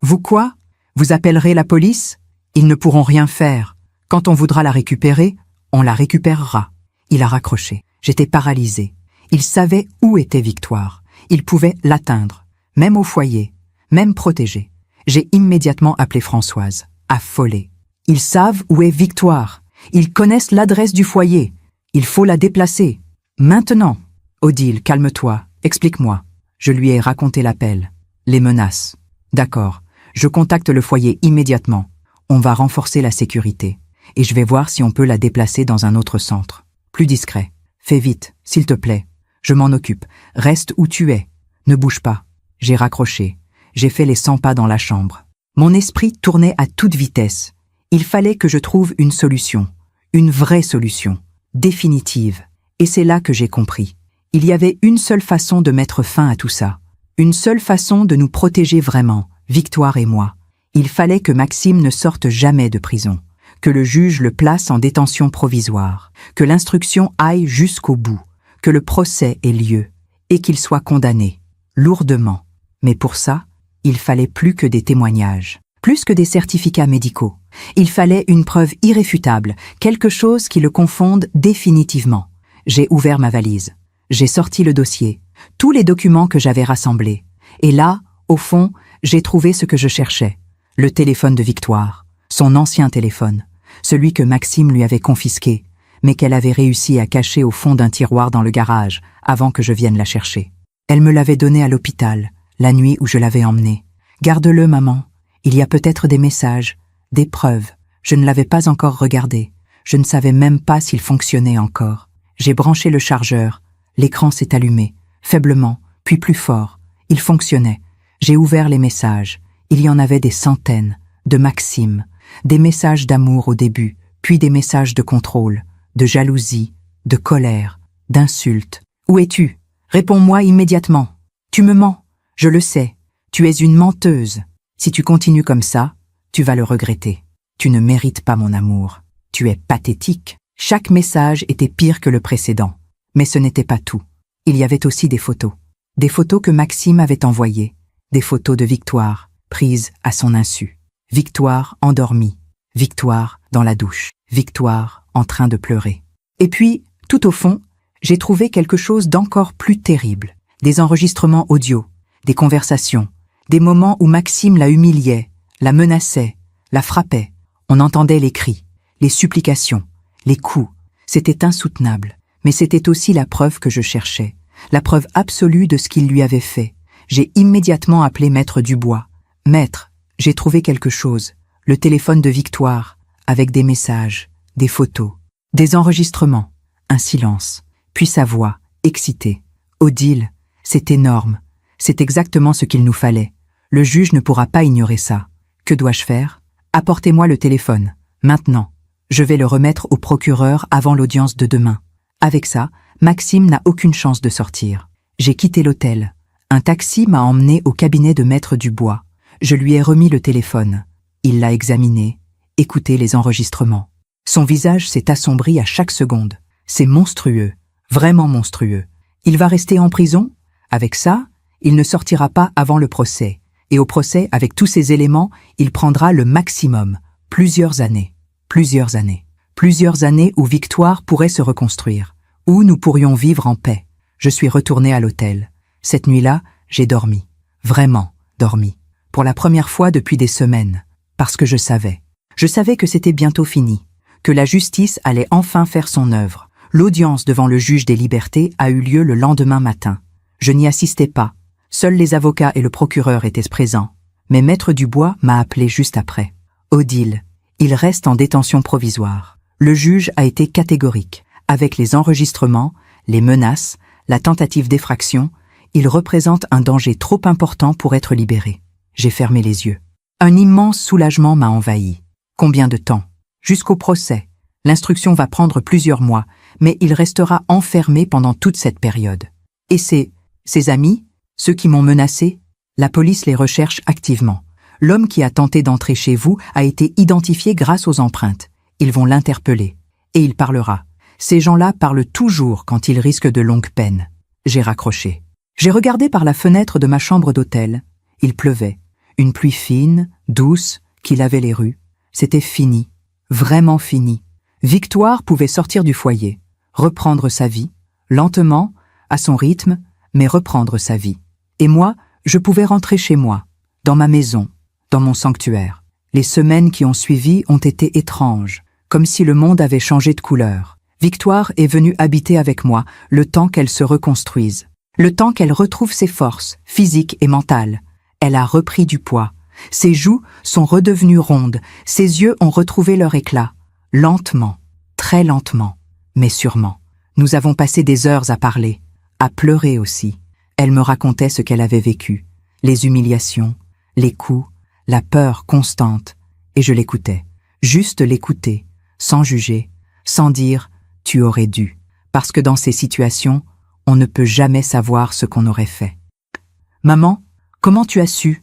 Vous quoi? Vous appellerez la police? Ils ne pourront rien faire. Quand on voudra la récupérer, on la récupérera. Il a raccroché. J'étais paralysée. Il savait où était Victoire. Il pouvait l'atteindre. Même au foyer. Même protégée. J'ai immédiatement appelé Françoise. Affolée. Ils savent où est Victoire. Ils connaissent l'adresse du foyer. Il faut la déplacer. Maintenant. Odile, calme-toi. Explique-moi. Je lui ai raconté l'appel. Les menaces. D'accord. Je contacte le foyer immédiatement. On va renforcer la sécurité. Et je vais voir si on peut la déplacer dans un autre centre. Plus discret. Fais vite, s'il te plaît. Je m'en occupe. Reste où tu es. Ne bouge pas. J'ai raccroché. J'ai fait les 100 pas dans la chambre. Mon esprit tournait à toute vitesse. Il fallait que je trouve une solution. Une vraie solution. Définitive. Et c'est là que j'ai compris. Il y avait une seule façon de mettre fin à tout ça. Une seule façon de nous protéger vraiment, Victoire et moi. Il fallait que Maxime ne sorte jamais de prison. Que le juge le place en détention provisoire, que l'instruction aille jusqu'au bout, que le procès ait lieu, et qu'il soit condamné, lourdement. Mais pour ça, il fallait plus que des témoignages, plus que des certificats médicaux. Il fallait une preuve irréfutable, quelque chose qui le confonde définitivement. J'ai ouvert ma valise, j'ai sorti le dossier, tous les documents que j'avais rassemblés. Et là, au fond, j'ai trouvé ce que je cherchais, le téléphone de Victoire, son ancien téléphone. Celui que Maxime lui avait confisqué, mais qu'elle avait réussi à cacher au fond d'un tiroir dans le garage avant que je vienne la chercher. Elle me l'avait donné à l'hôpital, la nuit où je l'avais emmenée. « Garde-le, maman. Il y a peut-être des messages, des preuves. Je ne l'avais pas encore regardé. Je ne savais même pas s'il fonctionnait encore. J'ai branché le chargeur. L'écran s'est allumé, faiblement, puis plus fort. Il fonctionnait. J'ai ouvert les messages. Il y en avait des centaines, de Maxime. Des messages d'amour au début, puis des messages de contrôle, de jalousie, de colère, d'insultes. Où es-tu? Réponds-moi immédiatement. Tu me mens, je le sais. Tu es une menteuse. Si tu continues comme ça, tu vas le regretter. Tu ne mérites pas mon amour. Tu es pathétique. Chaque message était pire que le précédent. Mais ce n'était pas tout. Il y avait aussi des photos. Des photos que Maxime avait envoyées. Des photos de Victoire, prises à son insu. Victoire endormie, Victoire dans la douche, Victoire en train de pleurer. Et puis, tout au fond, j'ai trouvé quelque chose d'encore plus terrible. Des enregistrements audio, des conversations, des moments où Maxime la humiliait, la menaçait, la frappait. On entendait les cris, les supplications, les coups. C'était insoutenable, mais c'était aussi la preuve que je cherchais, la preuve absolue de ce qu'il lui avait fait. J'ai immédiatement appelé Maître Dubois. « Maître, j'ai trouvé quelque chose, le téléphone de Victoire, avec des messages, des photos, des enregistrements, un silence, puis sa voix, excitée. Odile, c'est énorme, c'est exactement ce qu'il nous fallait. Le juge ne pourra pas ignorer ça. Que dois-je faire? Apportez-moi le téléphone, maintenant. Je vais le remettre au procureur avant l'audience de demain. Avec ça, Maxime n'a aucune chance de sortir. J'ai quitté l'hôtel. Un taxi m'a emmené au cabinet de Maître Dubois. Je lui ai remis le téléphone. Il l'a examiné, écouté les enregistrements. Son visage s'est assombri à chaque seconde. C'est monstrueux, vraiment monstrueux. Il va rester en prison? Avec ça, Il ne sortira pas avant le procès. Et au procès, avec tous ces éléments, il prendra le maximum. Plusieurs années. Plusieurs années. Plusieurs années où Victoire pourrait se reconstruire. Où nous pourrions vivre en paix. Je suis retournée à l'hôtel. Cette nuit-là, j'ai dormi. Vraiment dormi. Pour la première fois depuis des semaines. Parce que je savais. Je savais que c'était bientôt fini. Que la justice allait enfin faire son œuvre. L'audience devant le juge des libertés a eu lieu le lendemain matin. Je n'y assistais pas. Seuls les avocats et le procureur étaient présents. Mais Maître Dubois m'a appelé juste après. « Odile, il reste en détention provisoire. » Le juge a été catégorique. Avec les enregistrements, les menaces, la tentative d'effraction, il représente un danger trop important pour être libéré. J'ai fermé les yeux. Un immense soulagement m'a envahi. Combien de temps? Jusqu'au procès. L'instruction va prendre plusieurs mois, mais il restera enfermé pendant toute cette période. Et ses amis, ceux qui m'ont menacé, la police les recherche activement. L'homme qui a tenté d'entrer chez vous a été identifié grâce aux empreintes. Ils vont l'interpeller. Et il parlera. Ces gens-là parlent toujours quand ils risquent de longues peines. J'ai raccroché. J'ai regardé par la fenêtre de ma chambre d'hôtel. Il pleuvait. Une pluie fine, douce, qui lavait les rues. C'était fini. Vraiment fini. Victoire pouvait sortir du foyer, reprendre sa vie, lentement, à son rythme, mais reprendre sa vie. Et moi, je pouvais rentrer chez moi, dans ma maison, dans mon sanctuaire. Les semaines qui ont suivi ont été étranges, comme si le monde avait changé de couleur. Victoire est venue habiter avec moi le temps qu'elle se reconstruise, le temps qu'elle retrouve ses forces, physiques et mentales. Elle a repris du poids. Ses joues sont redevenues rondes, ses yeux ont retrouvé leur éclat. Lentement, très lentement, mais sûrement. Nous avons passé des heures à parler, à pleurer aussi. Elle me racontait ce qu'elle avait vécu, les humiliations, les coups, la peur constante. Et je l'écoutais, juste l'écouter, sans juger, sans dire « tu aurais dû », parce que dans ces situations, on ne peut jamais savoir ce qu'on aurait fait. « Maman, comment tu as su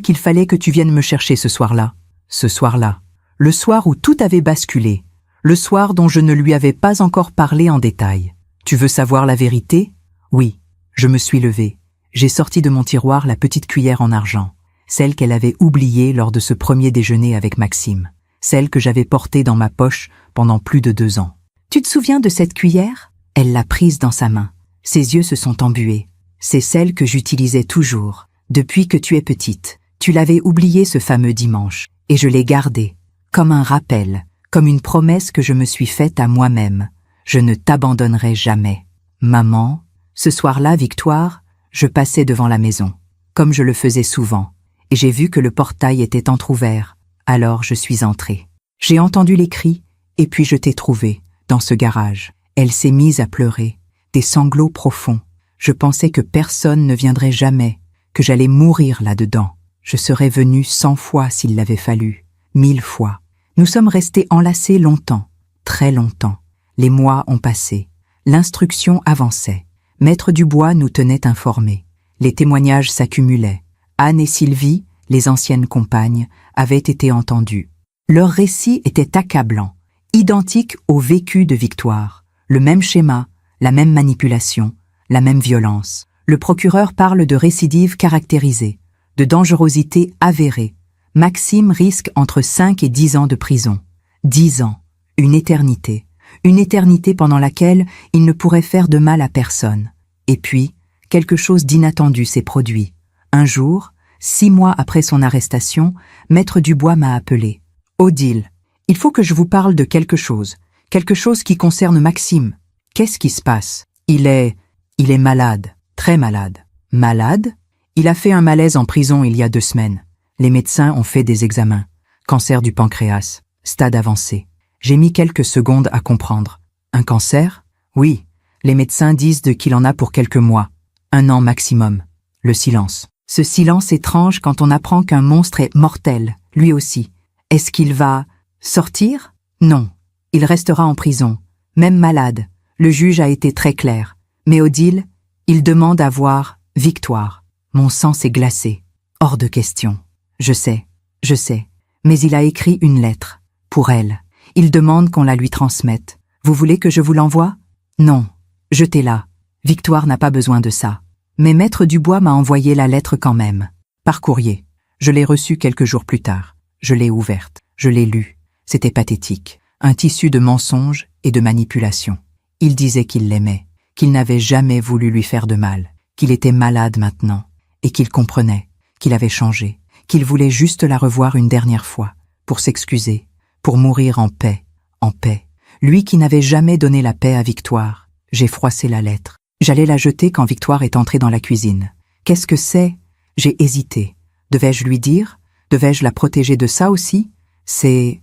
qu'il fallait que tu viennes me chercher ce soir-là ?» Ce soir-là, le soir où tout avait basculé, le soir dont je ne lui avais pas encore parlé en détail. « Tu veux savoir la vérité ?» Oui, je me suis levée. J'ai sorti de mon tiroir la petite cuillère en argent, celle qu'elle avait oubliée lors de ce premier déjeuner avec Maxime, celle que j'avais portée dans ma poche pendant plus de 2 ans. « Tu te souviens de cette cuillère ?» Elle l'a prise dans sa main. Ses yeux se sont embués. « C'est celle que j'utilisais toujours. Depuis que tu es petite, tu l'avais oubliée ce fameux dimanche, et je l'ai gardée, comme un rappel, comme une promesse que je me suis faite à moi-même. Je ne t'abandonnerai jamais. Maman, ce soir-là, Victoire, je passais devant la maison, comme je le faisais souvent, et j'ai vu que le portail était entrouvert. Alors je suis entrée. J'ai entendu les cris, et puis je t'ai trouvée, dans ce garage. Elle s'est mise à pleurer, des sanglots profonds. Je pensais que personne ne viendrait jamais, que j'allais mourir là-dedans. Je serais venue 100 fois s'il l'avait fallu, 1000 fois. Nous sommes restés enlacés longtemps, très longtemps. Les mois ont passé. L'instruction avançait. Maître Dubois nous tenait informés. Les témoignages s'accumulaient. Anne et Sylvie, les anciennes compagnes, avaient été entendues. Leur récit était accablant, identique au vécu de Victoire. Le même schéma, la même manipulation, la même violence. Le procureur parle de récidive caractérisée, de dangerosité avérée. Maxime risque entre 5 et 10 ans de prison. 10 ans, une éternité pendant laquelle il ne pourrait faire de mal à personne. Et puis, quelque chose d'inattendu s'est produit. Un jour, 6 mois après son arrestation, Maître Dubois m'a appelé. « Odile, il faut que je vous parle de quelque chose qui concerne Maxime. Qu'est-ce qui se passe? Il est malade, très malade. » Malade? Il a fait un malaise en prison il y a 2 semaines. Les médecins ont fait des examens. Cancer du pancréas, stade avancé. J'ai mis quelques secondes à comprendre. Un cancer? Oui. Les médecins disent qu'il en a pour quelques mois. 1 an maximum. Le silence. Ce silence étrange quand on apprend qu'un monstre est mortel, lui aussi. Est-ce qu'il va sortir? Non. Il restera en prison, même malade. Le juge a été très clair. Mais Odile, il demande à voir Victoire. Mon sang s'est glacé. Hors de question. Je sais. Mais il a écrit une lettre. Pour elle. Il demande qu'on la lui transmette. Vous voulez que je vous l'envoie? Non. Jetez-la. Victoire n'a pas besoin de ça. Mais Maître Dubois m'a envoyé la lettre quand même. Par courrier. Je l'ai reçue quelques jours plus tard. Je l'ai ouverte. Je l'ai lue. C'était pathétique. Un tissu de mensonges et de manipulations. Il disait qu'il l'aimait, qu'il n'avait jamais voulu lui faire de mal, qu'il était malade maintenant, et qu'il comprenait, qu'il avait changé, qu'il voulait juste la revoir une dernière fois, pour s'excuser, pour mourir en paix, en paix. Lui qui n'avait jamais donné la paix à Victoire. J'ai froissé la lettre. J'allais la jeter quand Victoire est entrée dans la cuisine. Qu'est-ce que c'est? J'ai hésité. Devais-je lui dire? Devais-je la protéger de ça aussi? C'est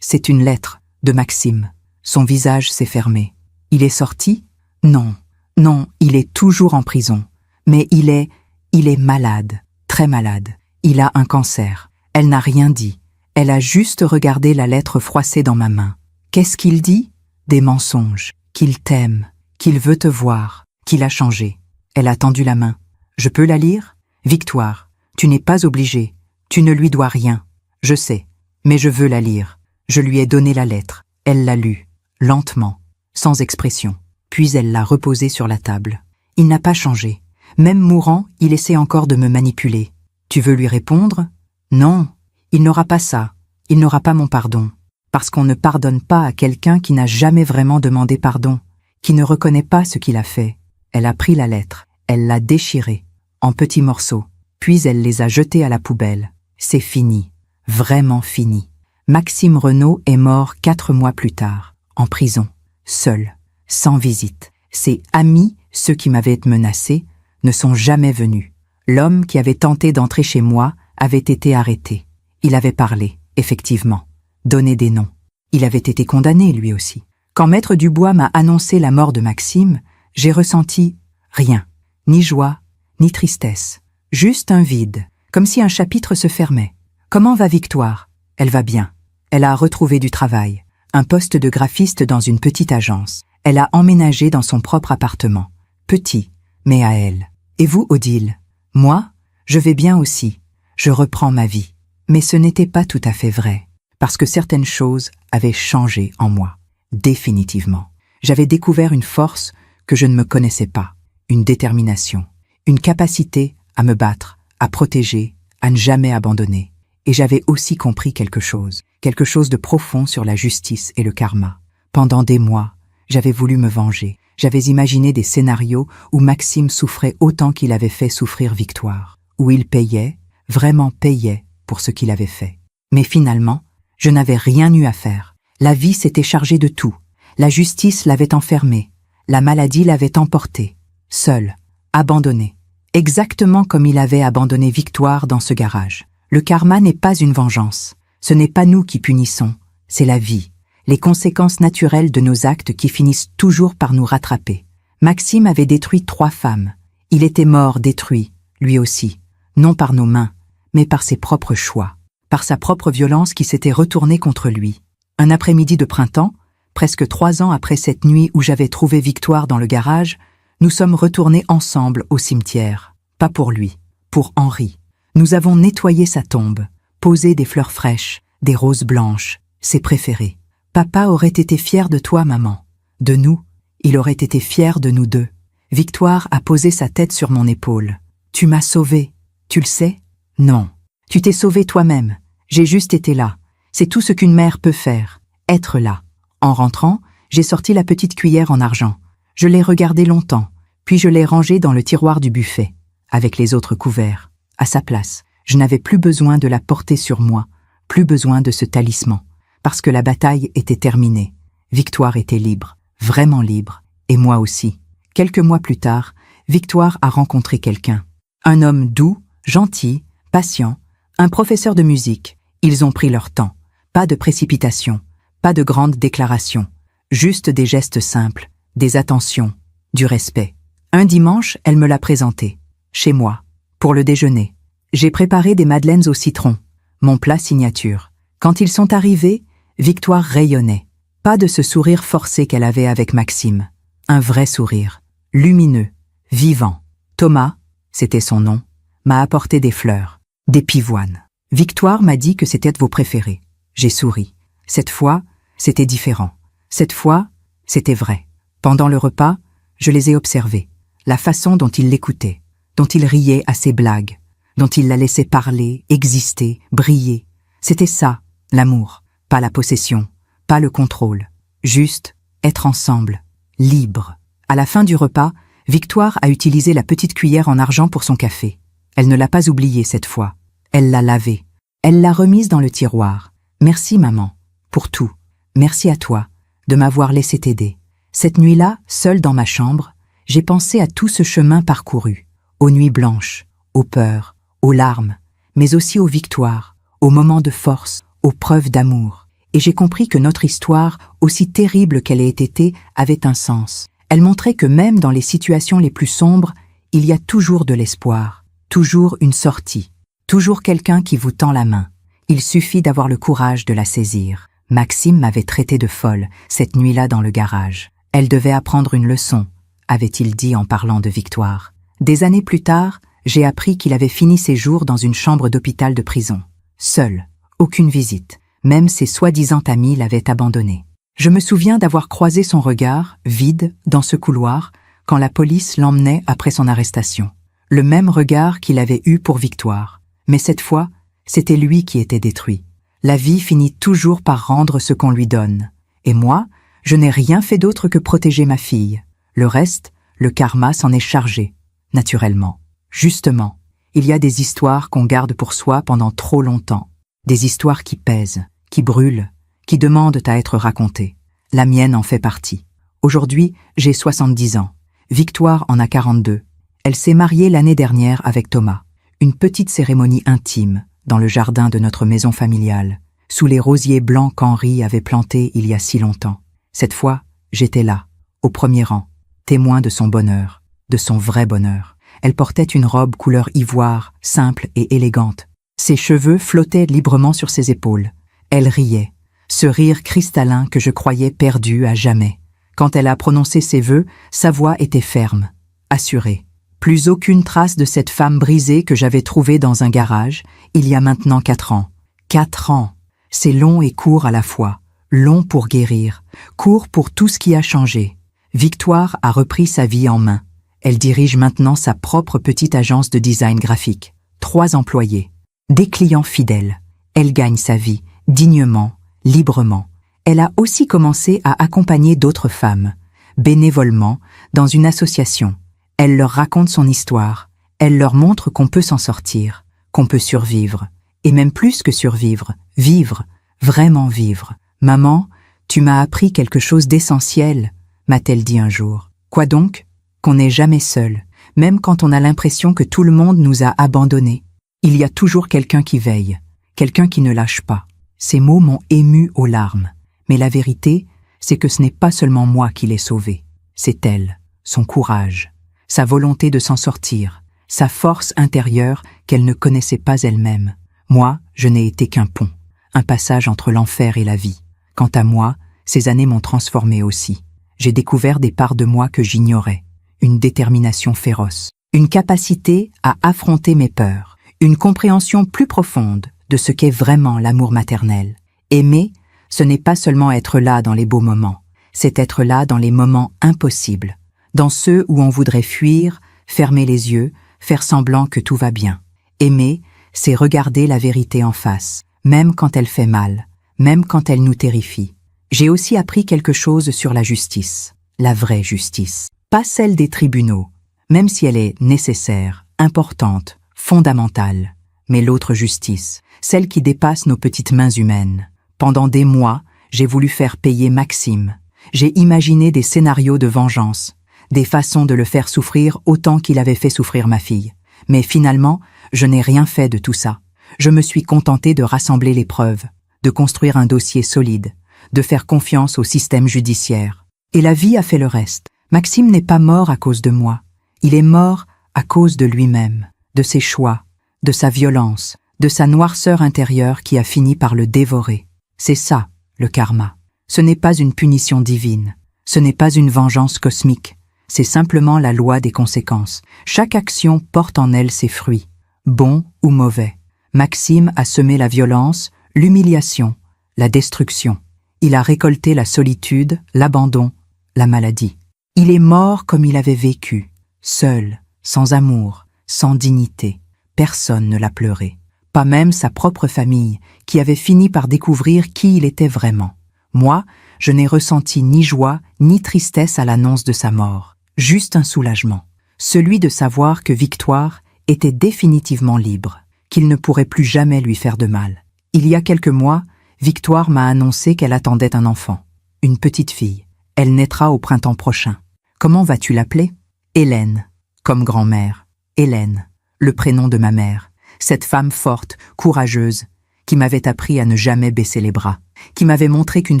une lettre de Maxime. Son visage s'est fermé. Il est sorti? Non. Non, il est toujours en prison. Mais il est malade, très malade. Il a un cancer. Elle n'a rien dit. Elle a juste regardé la lettre froissée dans ma main. Qu'est-ce qu'il dit? Des mensonges. Qu'il t'aime, qu'il veut te voir, qu'il a changé. Elle a tendu la main. Je peux la lire? Victoire, tu n'es pas obligée. Tu ne lui dois rien. Je sais, mais je veux la lire. Je lui ai donné la lettre. Elle l'a lue, lentement, sans expression. Puis elle l'a reposée sur la table. Il n'a pas changé. Même mourant, il essaie encore de me manipuler. Tu veux lui répondre? Non, il n'aura pas ça. Il n'aura pas mon pardon. Parce qu'on ne pardonne pas à quelqu'un qui n'a jamais vraiment demandé pardon, qui ne reconnaît pas ce qu'il a fait. Elle a pris la lettre, elle l'a déchirée, en petits morceaux, puis elle les a jetés à la poubelle. C'est fini, vraiment fini. Maxime Renaud est mort 4 mois plus tard, en prison, seul, sans visite. Ses amis, ceux qui m'avaient menacé, ne sont jamais venus. L'homme qui avait tenté d'entrer chez moi avait été arrêté. Il avait parlé, effectivement, donné des noms. Il avait été condamné, lui aussi. Quand Maître Dubois m'a annoncé la mort de Maxime, j'ai ressenti rien, ni joie, ni tristesse. Juste un vide, comme si un chapitre se fermait. Comment va Victoire? Elle va bien. Elle a retrouvé du travail, un poste de graphiste dans une petite agence. Elle a emménagé dans son propre appartement. Petit, mais à elle. Et vous, Odile? Moi, je vais bien aussi. Je reprends ma vie. Mais ce n'était pas tout à fait vrai, parce que certaines choses avaient changé en moi, définitivement. J'avais découvert une force que je ne me connaissais pas, une détermination, une capacité à me battre, à protéger, à ne jamais abandonner. Et j'avais aussi compris quelque chose de profond sur la justice et le karma. Pendant des mois, j'avais voulu me venger. J'avais imaginé des scénarios où Maxime souffrait autant qu'il avait fait souffrir Victoire, où il payait, vraiment payait pour ce qu'il avait fait. Mais finalement, je n'avais rien eu à faire. La vie s'était chargée de tout. La justice l'avait enfermé. La maladie l'avait emporté. Seul, abandonné. Exactement comme il avait abandonné Victoire dans ce garage. Le karma n'est pas une vengeance. Ce n'est pas nous qui punissons. C'est la vie. Les conséquences naturelles de nos actes qui finissent toujours par nous rattraper. Maxime avait détruit 3 femmes. Il était mort, détruit, lui aussi. Non par nos mains, mais par ses propres choix. Par sa propre violence qui s'était retournée contre lui. Un après-midi de printemps, presque 3 ans après cette nuit où j'avais trouvé Victoire dans le garage, nous sommes retournés ensemble au cimetière. Pas pour lui, pour Henri. Nous avons nettoyé sa tombe, posé des fleurs fraîches, des roses blanches, ses préférées. Papa aurait été fier de toi, maman. De nous, il aurait été fier de nous deux. Victoire a posé sa tête sur mon épaule. Tu m'as sauvé, tu le sais? Non. Tu t'es sauvé toi-même. J'ai juste été là. C'est tout ce qu'une mère peut faire. Être là. En rentrant, j'ai sorti la petite cuillère en argent. Je l'ai regardée longtemps, puis je l'ai rangée dans le tiroir du buffet, avec les autres couverts. À sa place, je n'avais plus besoin de la porter sur moi, plus besoin de ce talisman, parce que la bataille était terminée. Victoire était libre, vraiment libre, et moi aussi. Quelques mois plus tard, Victoire a rencontré quelqu'un. Un homme doux, gentil, patient, un professeur de musique. Ils ont pris leur temps. Pas de précipitation, pas de grandes déclarations, juste des gestes simples, des attentions, du respect. Un dimanche, elle me l'a présenté, chez moi, pour le déjeuner. J'ai préparé des madeleines au citron, mon plat signature. Quand ils sont arrivés, Victoire rayonnait. Pas de ce sourire forcé qu'elle avait avec Maxime. Un vrai sourire, lumineux, vivant. Thomas, c'était son nom, m'a apporté des fleurs, des pivoines. Victoire m'a dit que c'était vos préférés. J'ai souri. Cette fois, c'était différent. Cette fois, c'était vrai. Pendant le repas, je les ai observés. La façon dont ils l'écoutaient. dont il riait à ses blagues, dont il la laissait parler, exister, briller. C'était ça, l'amour, pas la possession, pas le contrôle, juste être ensemble, libre. À la fin du repas, Victoire a utilisé la petite cuillère en argent pour son café. Elle ne l'a pas oubliée cette fois. Elle l'a lavée. Elle l'a remise dans le tiroir. Merci maman, pour tout. Merci à toi, de m'avoir laissé t'aider. Cette nuit-là, seule dans ma chambre, j'ai pensé à tout ce chemin parcouru, aux nuits blanches, aux peurs, aux larmes, mais aussi aux victoires, aux moments de force, aux preuves d'amour. Et j'ai compris que notre histoire, aussi terrible qu'elle ait été, avait un sens. Elle montrait que même dans les situations les plus sombres, il y a toujours de l'espoir, toujours une sortie, toujours quelqu'un qui vous tend la main. Il suffit d'avoir le courage de la saisir. Maxime m'avait traité de folle cette nuit-là dans le garage. Elle devait apprendre une leçon, avait-il dit en parlant de Victoire. Des années plus tard, j'ai appris qu'il avait fini ses jours dans une chambre d'hôpital de prison. Seul, aucune visite. Même ses soi-disant amis l'avaient abandonné. Je me souviens d'avoir croisé son regard, vide, dans ce couloir, quand la police l'emmenait après son arrestation. Le même regard qu'il avait eu pour Victoire. Mais cette fois, c'était lui qui était détruit. La vie finit toujours par rendre ce qu'on lui donne. Et moi, je n'ai rien fait d'autre que protéger ma fille. Le reste, le karma s'en est chargé, naturellement. Justement, il y a des histoires qu'on garde pour soi pendant trop longtemps. Des histoires qui pèsent, qui brûlent, qui demandent à être racontées. La mienne en fait partie. Aujourd'hui, j'ai 70 ans. Victoire en a 42. Elle s'est mariée l'année dernière avec Thomas. Une petite cérémonie intime, dans le jardin de notre maison familiale, sous les rosiers blancs qu'Henri avait plantés il y a si longtemps. Cette fois, j'étais là, au premier rang, témoin de son bonheur, de son vrai bonheur. Elle portait une robe couleur ivoire, simple et élégante. Ses cheveux flottaient librement sur ses épaules. Elle riait, ce rire cristallin que je croyais perdu à jamais. Quand elle a prononcé ses vœux, sa voix était ferme, assurée. Plus aucune trace de cette femme brisée que j'avais trouvée dans un garage, il y a maintenant 4 ans. 4 ans! C'est long et court à la fois. Long pour guérir, court pour tout ce qui a changé. Victoire a repris sa vie en main. Elle dirige maintenant sa propre petite agence de design graphique. 3 employés. Des clients fidèles. Elle gagne sa vie, dignement, librement. Elle a aussi commencé à accompagner d'autres femmes, bénévolement, dans une association. Elle leur raconte son histoire. Elle leur montre qu'on peut s'en sortir, qu'on peut survivre. Et même plus que survivre, vivre, vraiment vivre. « Maman, tu m'as appris quelque chose d'essentiel », m'a-t-elle dit un jour. Quoi donc? Qu'on n'est jamais seul, même quand on a l'impression que tout le monde nous a abandonnés. Il y a toujours quelqu'un qui veille, quelqu'un qui ne lâche pas. Ces mots m'ont ému aux larmes. Mais la vérité, c'est que ce n'est pas seulement moi qui l'ai sauvée. C'est elle, son courage, sa volonté de s'en sortir, sa force intérieure qu'elle ne connaissait pas elle-même. Moi, je n'ai été qu'un pont, un passage entre l'enfer et la vie. Quant à moi, ces années m'ont transformé aussi. J'ai découvert des parts de moi que j'ignorais, une détermination féroce, une capacité à affronter mes peurs, une compréhension plus profonde de ce qu'est vraiment l'amour maternel. Aimer, ce n'est pas seulement être là dans les beaux moments, c'est être là dans les moments impossibles, dans ceux où on voudrait fuir, fermer les yeux, faire semblant que tout va bien. Aimer, c'est regarder la vérité en face, même quand elle fait mal, même quand elle nous terrifie. J'ai aussi appris quelque chose sur la justice, la vraie justice, pas celle des tribunaux, même si elle est nécessaire, importante, fondamentale, mais l'autre justice, celle qui dépasse nos petites mains humaines. Pendant des mois, j'ai voulu faire payer Maxime. J'ai imaginé des scénarios de vengeance, des façons de le faire souffrir autant qu'il avait fait souffrir ma fille. Mais finalement, je n'ai rien fait de tout ça. Je me suis contentée de rassembler les preuves, de construire un dossier solide, de faire confiance au système judiciaire. Et la vie a fait le reste. Maxime n'est pas mort à cause de moi. Il est mort à cause de lui-même, de ses choix, de sa violence, de sa noirceur intérieure qui a fini par le dévorer. C'est ça, le karma. Ce n'est pas une punition divine. Ce n'est pas une vengeance cosmique. C'est simplement la loi des conséquences. Chaque action porte en elle ses fruits, bons ou mauvais. Maxime a semé la violence, l'humiliation, la destruction. Il a récolté la solitude, l'abandon, la maladie. Il est mort comme il avait vécu, seul, sans amour, sans dignité. Personne ne l'a pleuré. Pas même sa propre famille, qui avait fini par découvrir qui il était vraiment. Moi, je n'ai ressenti ni joie ni tristesse à l'annonce de sa mort. Juste un soulagement. Celui de savoir que Victoire était définitivement libre, qu'il ne pourrait plus jamais lui faire de mal. Il y a quelques mois, Victoire m'a annoncé qu'elle attendait un enfant, une petite fille. Elle naîtra au printemps prochain. Comment vas-tu l'appeler? Hélène, comme grand-mère. Hélène, le prénom de ma mère. Cette femme forte, courageuse, qui m'avait appris à ne jamais baisser les bras, qui m'avait montré qu'une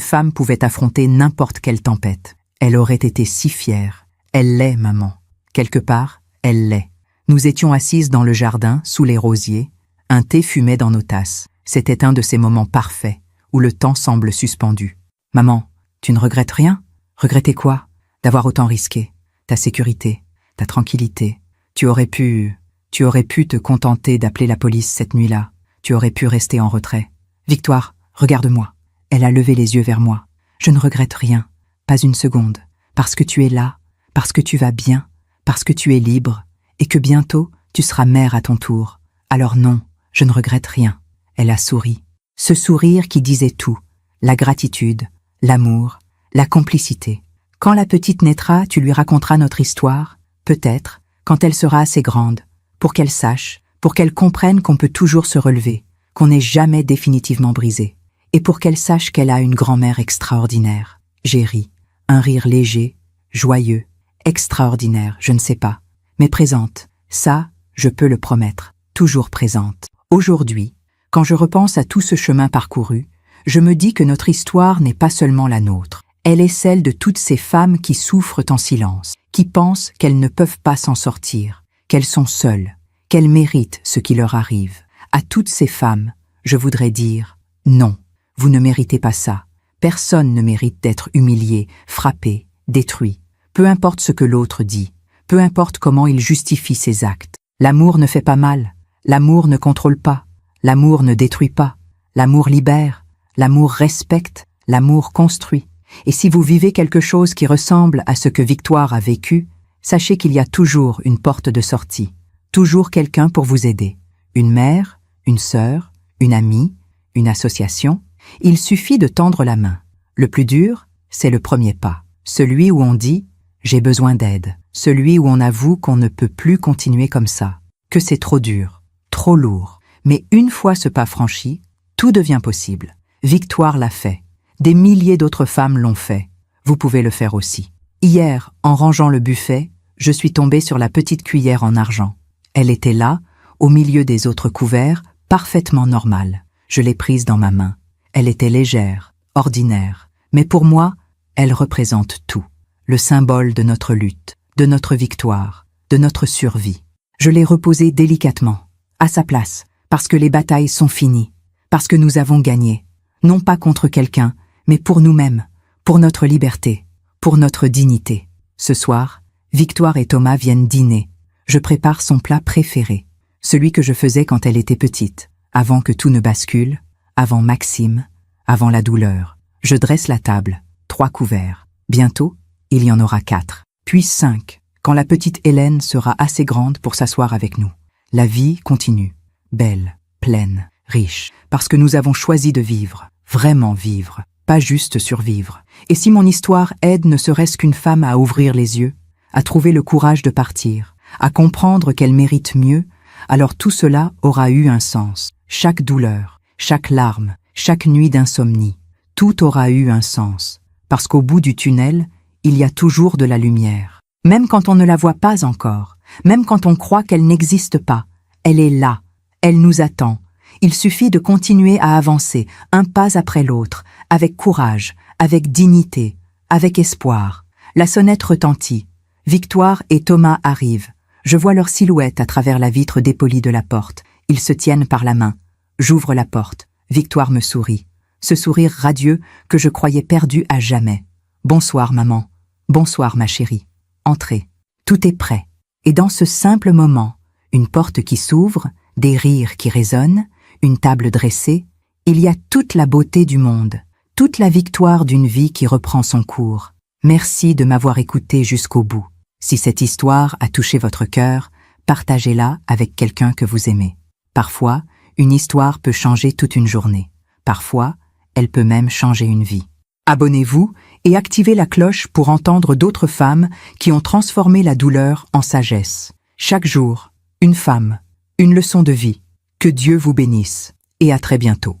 femme pouvait affronter n'importe quelle tempête. Elle aurait été si fière. Elle l'est, maman. Quelque part, elle l'est. Nous étions assises dans le jardin, sous les rosiers. Un thé fumait dans nos tasses. C'était un de ces moments parfaits, où le temps semble suspendu. Maman, tu ne regrettes rien? Regretter quoi? D'avoir autant risqué. Ta sécurité, ta tranquillité. Tu aurais pu te contenter d'appeler la police cette nuit-là. Tu aurais pu rester en retrait. Victoire, regarde-moi. Elle a levé les yeux vers moi. Je ne regrette rien, pas une seconde, parce que tu es là, parce que tu vas bien, parce que tu es libre, et que bientôt tu seras mère à ton tour. Alors non, je ne regrette rien. Elle a souri. Ce sourire qui disait tout, la gratitude, l'amour, la complicité. Quand la petite naîtra, tu lui raconteras notre histoire, peut-être, quand elle sera assez grande, pour qu'elle sache, pour qu'elle comprenne qu'on peut toujours se relever, qu'on n'est jamais définitivement brisé, et pour qu'elle sache qu'elle a une grand-mère extraordinaire. J'ai ri, un rire léger, joyeux, extraordinaire, je ne sais pas, mais présente. Ça, je peux le promettre, toujours présente. Aujourd'hui, quand je repense à tout ce chemin parcouru, je me dis que notre histoire n'est pas seulement la nôtre. Elle est celle de toutes ces femmes qui souffrent en silence, qui pensent qu'elles ne peuvent pas s'en sortir, qu'elles sont seules, qu'elles méritent ce qui leur arrive. À toutes ces femmes, je voudrais dire « Non, vous ne méritez pas ça. Personne ne mérite d'être humilié, frappé, détruit. Peu importe ce que l'autre dit, peu importe comment il justifie ses actes. L'amour ne fait pas mal, l'amour ne contrôle pas, l'amour ne détruit pas, l'amour libère, l'amour respecte, l'amour construit. Et si vous vivez quelque chose qui ressemble à ce que Victoire a vécu, sachez qu'il y a toujours une porte de sortie, toujours quelqu'un pour vous aider. Une mère, une sœur, une amie, une association. Il suffit de tendre la main. Le plus dur, c'est le premier pas. Celui où on dit « j'ai besoin d'aide ». Celui où on avoue qu'on ne peut plus continuer comme ça, que c'est trop dur, trop lourd. Mais une fois ce pas franchi, tout devient possible. Victoire l'a fait. Des milliers d'autres femmes l'ont fait. Vous pouvez le faire aussi. Hier, en rangeant le buffet, je suis tombée sur la petite cuillère en argent. Elle était là, au milieu des autres couverts, parfaitement normale. Je l'ai prise dans ma main. Elle était légère, ordinaire. Mais pour moi, elle représente tout. Le symbole de notre lutte, de notre victoire, de notre survie. Je l'ai reposée délicatement, à sa place, parce que les batailles sont finies, parce que nous avons gagné, non pas contre quelqu'un, mais pour nous-mêmes, pour notre liberté, pour notre dignité. Ce soir, Victoire et Thomas viennent dîner. Je prépare son plat préféré, celui que je faisais quand elle était petite, avant que tout ne bascule, avant Maxime, avant la douleur. Je dresse la table, 3 couverts. Bientôt, il y en aura 4, puis 5, quand la petite Hélène sera assez grande pour s'asseoir avec nous. La vie continue, belle, pleine, riche, parce que nous avons choisi de vivre, vraiment vivre, pas juste survivre. Et si mon histoire aide ne serait-ce qu'une femme à ouvrir les yeux, à trouver le courage de partir, à comprendre qu'elle mérite mieux, alors tout cela aura eu un sens. Chaque douleur, chaque larme, chaque nuit d'insomnie, tout aura eu un sens, parce qu'au bout du tunnel, il y a toujours de la lumière. Même quand on ne la voit pas encore, même quand on croit qu'elle n'existe pas, elle est là, elle nous attend. Il suffit de continuer à avancer, un pas après l'autre, avec courage, avec dignité, avec espoir. La sonnette retentit. Victoire et Thomas arrivent. Je vois leur silhouette à travers la vitre dépolie de la porte. Ils se tiennent par la main. J'ouvre la porte. Victoire me sourit. Ce sourire radieux que je croyais perdu à jamais. Bonsoir, maman. Bonsoir, ma chérie. Entrez. Tout est prêt. Et dans ce simple moment, une porte qui s'ouvre, des rires qui résonnent, une table dressée, il y a toute la beauté du monde, toute la victoire d'une vie qui reprend son cours. Merci de m'avoir écouté jusqu'au bout. Si cette histoire a touché votre cœur, Partagez-la avec quelqu'un que vous aimez. Parfois, une histoire peut changer toute une journée. Parfois, elle peut même changer une vie. Abonnez-vous et activez la cloche pour entendre d'autres femmes qui ont transformé la douleur en sagesse. Chaque jour, une femme, une leçon de vie. Que Dieu vous bénisse et à très bientôt.